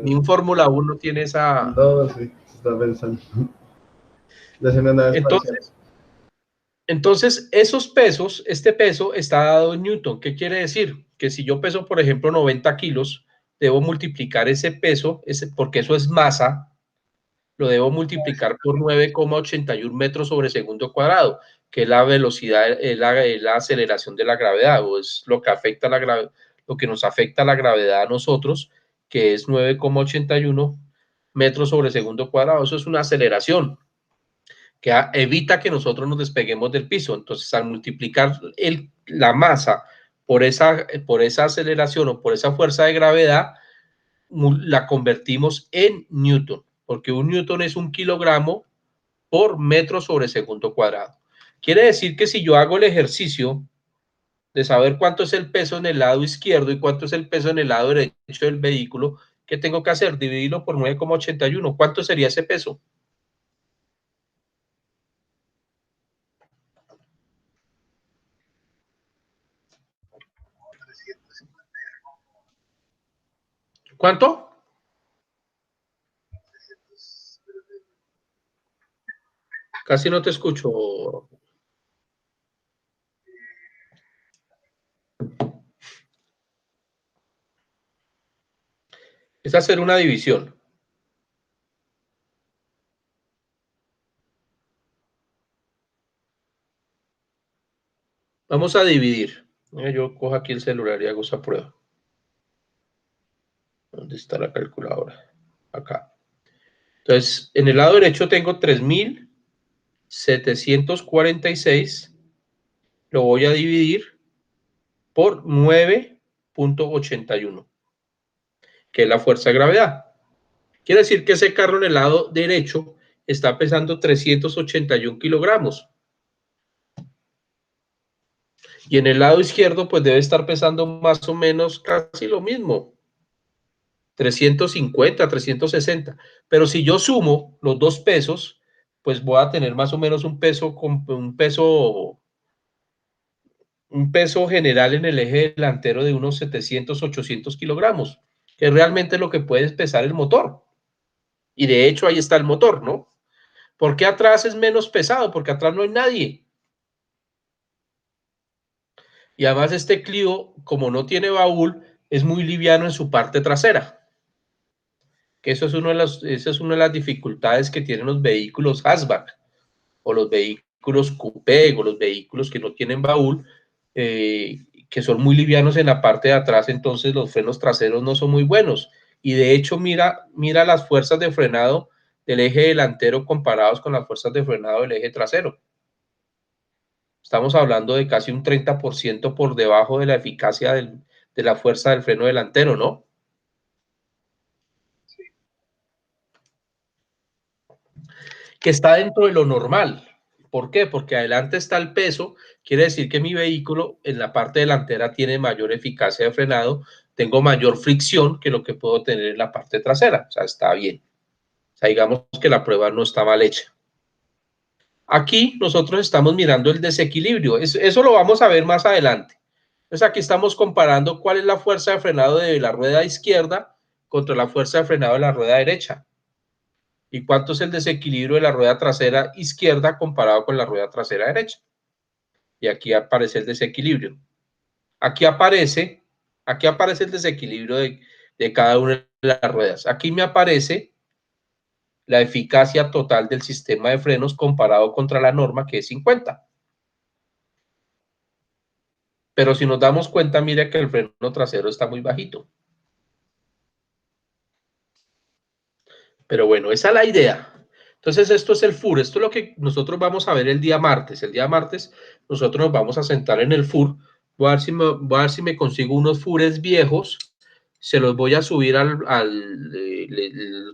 Ni un Fórmula 1 tiene esa... No, sí, se está pensando. Entonces, esos pesos, este peso está dado en Newton. ¿Qué quiere decir? Que si yo peso, por ejemplo, 90 kilos, debo multiplicar ese peso, porque eso es masa, lo debo multiplicar por 9,81 metros sobre segundo cuadrado, que es la velocidad, es la aceleración de la gravedad, o es lo que afecta a la gravedad, lo que nos afecta a la gravedad a nosotros, que es 9,81 metros sobre segundo cuadrado. Eso es una aceleración que evita que nosotros nos despeguemos del piso. Entonces, al multiplicar la masa por esa aceleración o por esa fuerza de gravedad, la convertimos en Newton, porque un Newton es 1 kilogramo por metro sobre segundo cuadrado. Quiere decir que si yo hago el ejercicio de saber cuánto es el peso en el lado izquierdo y cuánto es el peso en el lado derecho del vehículo, ¿qué tengo que hacer? Dividirlo por 9,81. ¿Cuánto sería ese peso? ¿Cuánto? Casi no te escucho. Es hacer una división. Vamos a dividir. Yo cojo aquí el celular y hago esa prueba. ¿Dónde está la calculadora? Acá. Entonces, en el lado derecho tengo 3.746. Lo voy a dividir por 9,81, que es la fuerza de gravedad. Quiere decir que ese carro en el lado derecho está pesando 381 kilogramos. Y en el lado izquierdo, pues debe estar pesando más o menos casi lo mismo. 350, 360. Pero si yo sumo los dos pesos, pues voy a tener más o menos un peso general en el eje delantero de unos 700, 800 kilogramos, que es realmente lo que puede pesar el motor. Y de hecho ahí está el motor, ¿no? ¿Por qué atrás es menos pesado? Porque atrás no hay nadie. Y además este Clio, como no tiene baúl, es muy liviano en su parte trasera. Que esa es una de las dificultades que tienen los vehículos hatchback o los vehículos coupé o los vehículos que no tienen baúl, que son muy livianos en la parte de atrás, entonces los frenos traseros no son muy buenos. Y de hecho, mira las fuerzas de frenado del eje delantero comparados con las fuerzas de frenado del eje trasero. Estamos hablando de casi un 30% por debajo de la eficacia de la fuerza del freno delantero, ¿no? Sí. Que está dentro de lo normal. ¿Por qué? Porque adelante está el peso, quiere decir que mi vehículo en la parte delantera tiene mayor eficacia de frenado, tengo mayor fricción que lo que puedo tener en la parte trasera, o sea, está bien. O sea, digamos que la prueba no está mal hecha. Aquí nosotros estamos mirando el desequilibrio, eso lo vamos a ver más adelante. Entonces aquí estamos comparando cuál es la fuerza de frenado de la rueda izquierda contra la fuerza de frenado de la rueda derecha. ¿Y cuánto es el desequilibrio de la rueda trasera izquierda comparado con la rueda trasera derecha? Y aquí aparece el desequilibrio. Aquí aparece el desequilibrio de cada una de las ruedas. Aquí me aparece la eficacia total del sistema de frenos comparado contra la norma, que es 50. Pero si nos damos cuenta, mire que el freno trasero está muy bajito. Pero bueno, esa es la idea. Entonces, esto es el FUR. Esto es lo que nosotros vamos a ver el día martes. El día martes nosotros nos vamos a sentar en el FUR. Voy a ver si me consigo unos FURes viejos. Se los voy a subir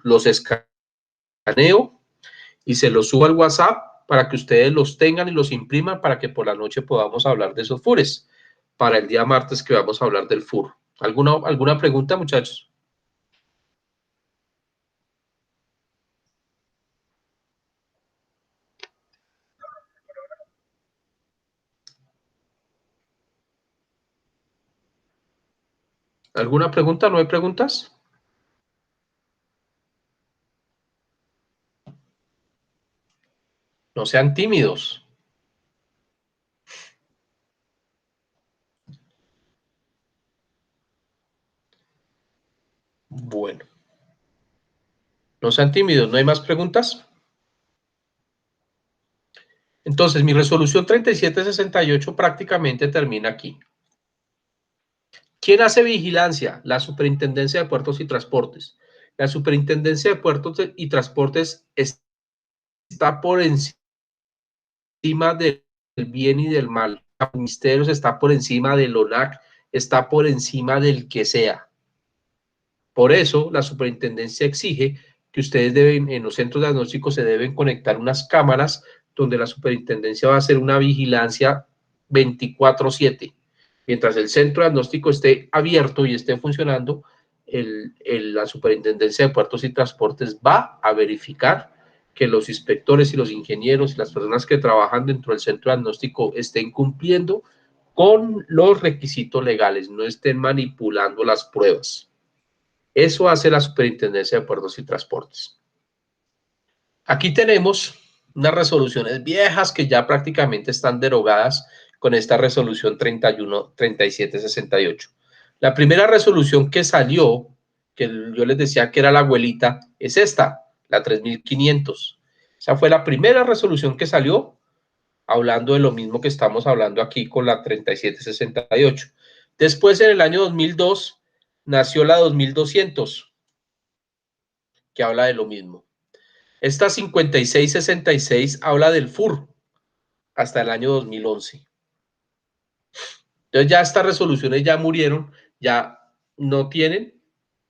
los escaneo y se los subo al WhatsApp para que ustedes los tengan y los impriman para que por la noche podamos hablar de esos FURes. Para el día martes que vamos a hablar del FUR. ¿Alguna pregunta, muchachos? ¿Alguna pregunta? ¿No hay preguntas? No sean tímidos. Bueno. No sean tímidos, ¿no hay más preguntas? Entonces, mi resolución 3768 prácticamente termina aquí. ¿Quién hace vigilancia? La Superintendencia de Puertos y Transportes. La Superintendencia de Puertos y Transportes está por encima del bien y del mal. Los ministerios está por encima del ONAC, está por encima del que sea. Por eso, la superintendencia exige que ustedes deben, en los centros de diagnóstico se deben conectar unas cámaras donde la superintendencia va a hacer una vigilancia 24/7. Mientras el centro de diagnóstico esté abierto y esté funcionando, la superintendencia de puertos y transportes va a verificar que los inspectores y los ingenieros y las personas que trabajan dentro del centro de diagnóstico estén cumpliendo con los requisitos legales, no estén manipulando las pruebas. Eso hace la Superintendencia de Puertos y Transportes. Aquí tenemos unas resoluciones viejas que ya prácticamente están derogadas con esta resolución 3768. La primera resolución que salió, que yo les decía que era la abuelita, es esta, la 3500. Esa fue la primera resolución que salió hablando de lo mismo que estamos hablando aquí con la 3768. Después, en el año 2002, nació la 2200. Que habla de lo mismo. Esta 5666 habla del FUR hasta el año 2011. Entonces ya estas resoluciones ya murieron, ya no tienen,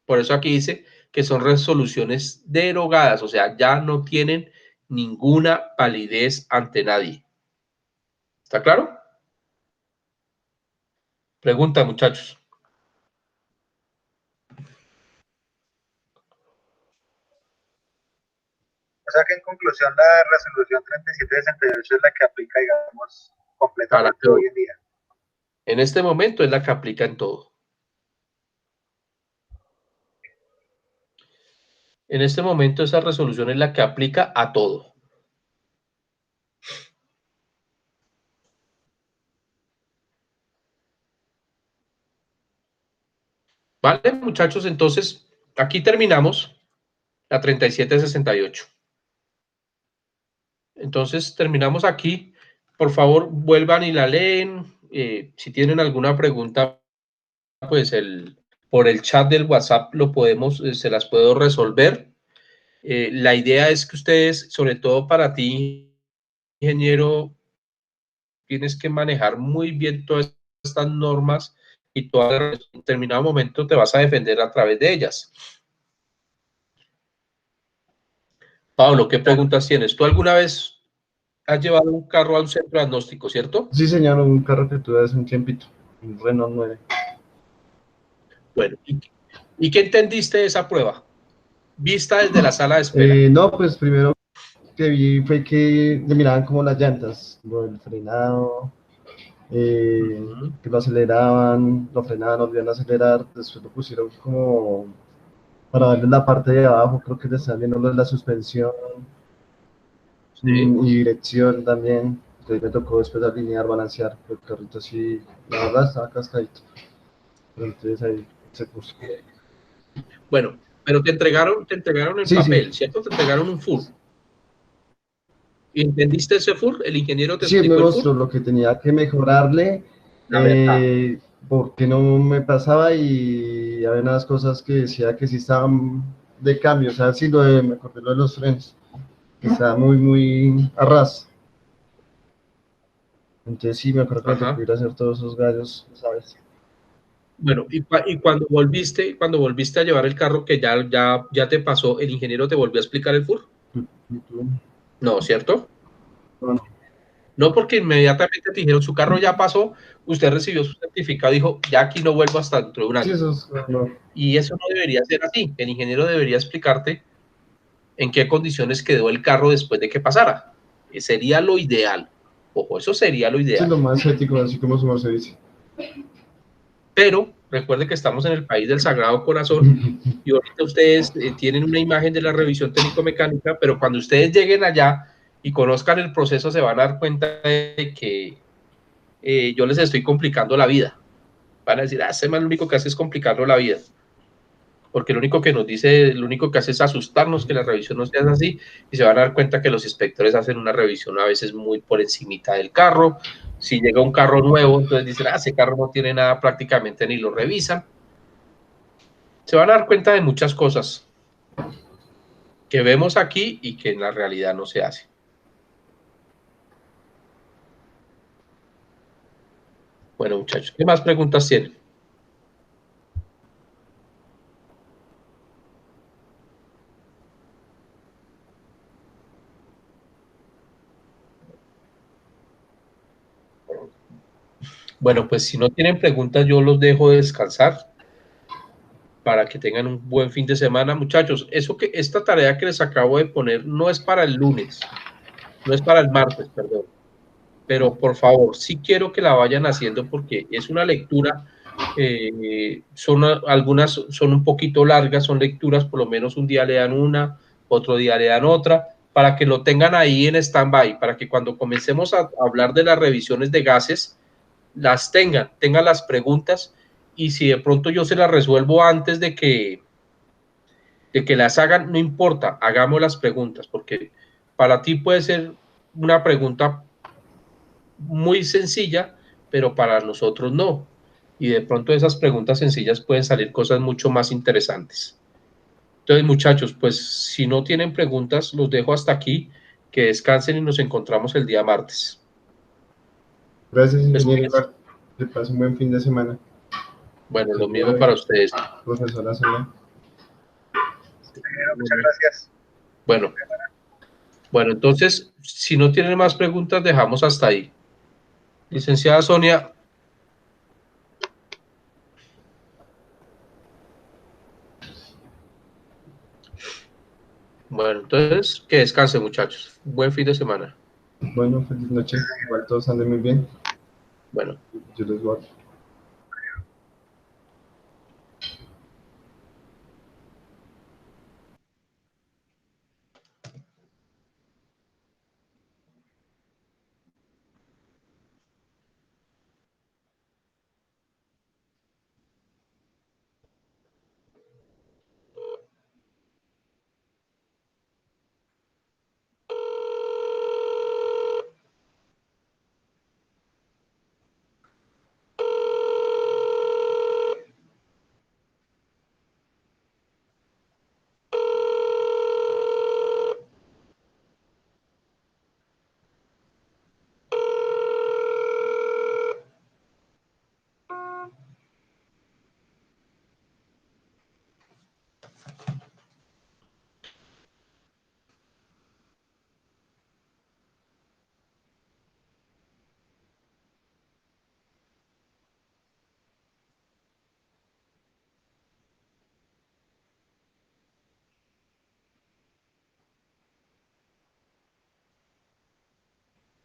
por eso aquí dice que son resoluciones derogadas, o sea, ya no tienen ninguna validez ante nadie. ¿Está claro? Pregunta, muchachos. O sea que en conclusión la resolución 3768 es la que aplica, digamos, completamente hoy en día. En este momento es la que aplica en todo. En este momento esa resolución es la que aplica a todo. Vale, muchachos, entonces aquí terminamos la 3768. Entonces terminamos aquí. Por favor, vuelvan y la leen. Si tienen alguna pregunta, pues por el chat del WhatsApp lo podemos, se las puedo resolver. La idea es que ustedes, sobre todo para ti, ingeniero, tienes que manejar muy bien todas estas normas y tú en determinado momento te vas a defender a través de ellas. Pablo, ¿qué preguntas tienes? ¿Tú alguna vez has llevado un carro a un centro diagnóstico, cierto? Sí, señor, un carro que tuve hace un tiempito, un Renault 9. Bueno, ¿y qué entendiste de esa prueba? Vista desde la sala de espera. No, pues primero que vi fue que le miraban como las llantas, el frenado, que lo aceleraban, lo frenaban, lo volvían a acelerar, después lo pusieron como para darle la parte de abajo, creo que le están viendo lo de la suspensión, Sí. y dirección también. Entonces me tocó después alinear, balancear, el carrito así, la verdad estaba cascadito. Pero entonces ahí se puso. Bueno, pero te entregaron el Sí, papel, sí. ¿cierto? Te entregaron un FUR. ¿Y entendiste ese FUR? ¿El ingeniero te Sí, me explicó el mostró FUR? lo que tenía que mejorarle, La verdad. porque no me pasaba y había unas cosas que decía que sí estaban de cambio, o sea, sí me acordé lo de los frenos, que estaba muy a ras. Entonces sí, me acuerdo que me tocó Ajá. ir a hacer todos esos gallos, ¿sabes? Bueno, y cuando volviste a llevar el carro que ya te pasó, ¿el ingeniero te volvió a explicar el FUR? No, ¿cierto? No, No, porque inmediatamente te dijeron, su carro ya pasó, usted recibió su certificado, dijo, ya aquí no vuelvo hasta dentro de un sí, año. eso es, no. Y eso no debería ser así. El ingeniero debería explicarte en qué condiciones quedó el carro después de que pasara. Sería lo ideal. Ojo, eso sería lo Sí, ideal. lo más ético, así como su merced dice. Pero recuerde que estamos en el país del Sagrado Corazón y ahorita ustedes tienen una imagen de la revisión técnico-mecánica, pero cuando ustedes lleguen allá y conozcan el proceso se van a dar cuenta de que yo les estoy complicando la vida. Van a decir, ese man lo único que hace es complicarnos la vida. Porque lo único que nos dice, lo único que hace es asustarnos que la revisión no sea así y se van a dar cuenta que los inspectores hacen una revisión a veces muy por encimita del carro. Si llega un carro nuevo, entonces dicen, ese carro no tiene nada prácticamente ni lo revisan. Se van a dar cuenta de muchas cosas que vemos aquí y que en la realidad no se hace. Bueno, muchachos, ¿qué más preguntas tienen? Bueno, pues si no tienen preguntas, yo los dejo descansar para que tengan un buen fin de semana. Muchachos, esta tarea que les acabo de poner no es para el lunes, no es para el martes, perdón. Pero por favor, sí quiero que la vayan haciendo porque es una lectura, algunas son un poquito largas, son lecturas, por lo menos un día le dan una, otro día le dan otra, para que lo tengan ahí en stand-by, para que cuando comencemos a hablar de las revisiones de gases, las tengan las preguntas y si de pronto yo se las resuelvo antes de que las hagan, no importa, hagamos las preguntas, porque para ti puede ser una pregunta muy sencilla, pero para nosotros no. Y de pronto de esas preguntas sencillas pueden salir cosas mucho más interesantes. Entonces, muchachos, pues si no tienen preguntas, los dejo hasta aquí. Que descansen y nos encontramos el día martes. Gracias, ingeniero. Después, Igual. Que pase un buen fin de semana. bueno, Que lo vaya mismo para bien, ustedes. profesora Sonia. Muchas gracias. Bueno, entonces, si no tienen más preguntas, dejamos hasta ahí. Licenciada Sonia. Bueno, entonces, que descansen, muchachos. Buen fin de semana. Bueno, feliz noche. Igual todos anden muy bien. Bueno. Yo les guardo.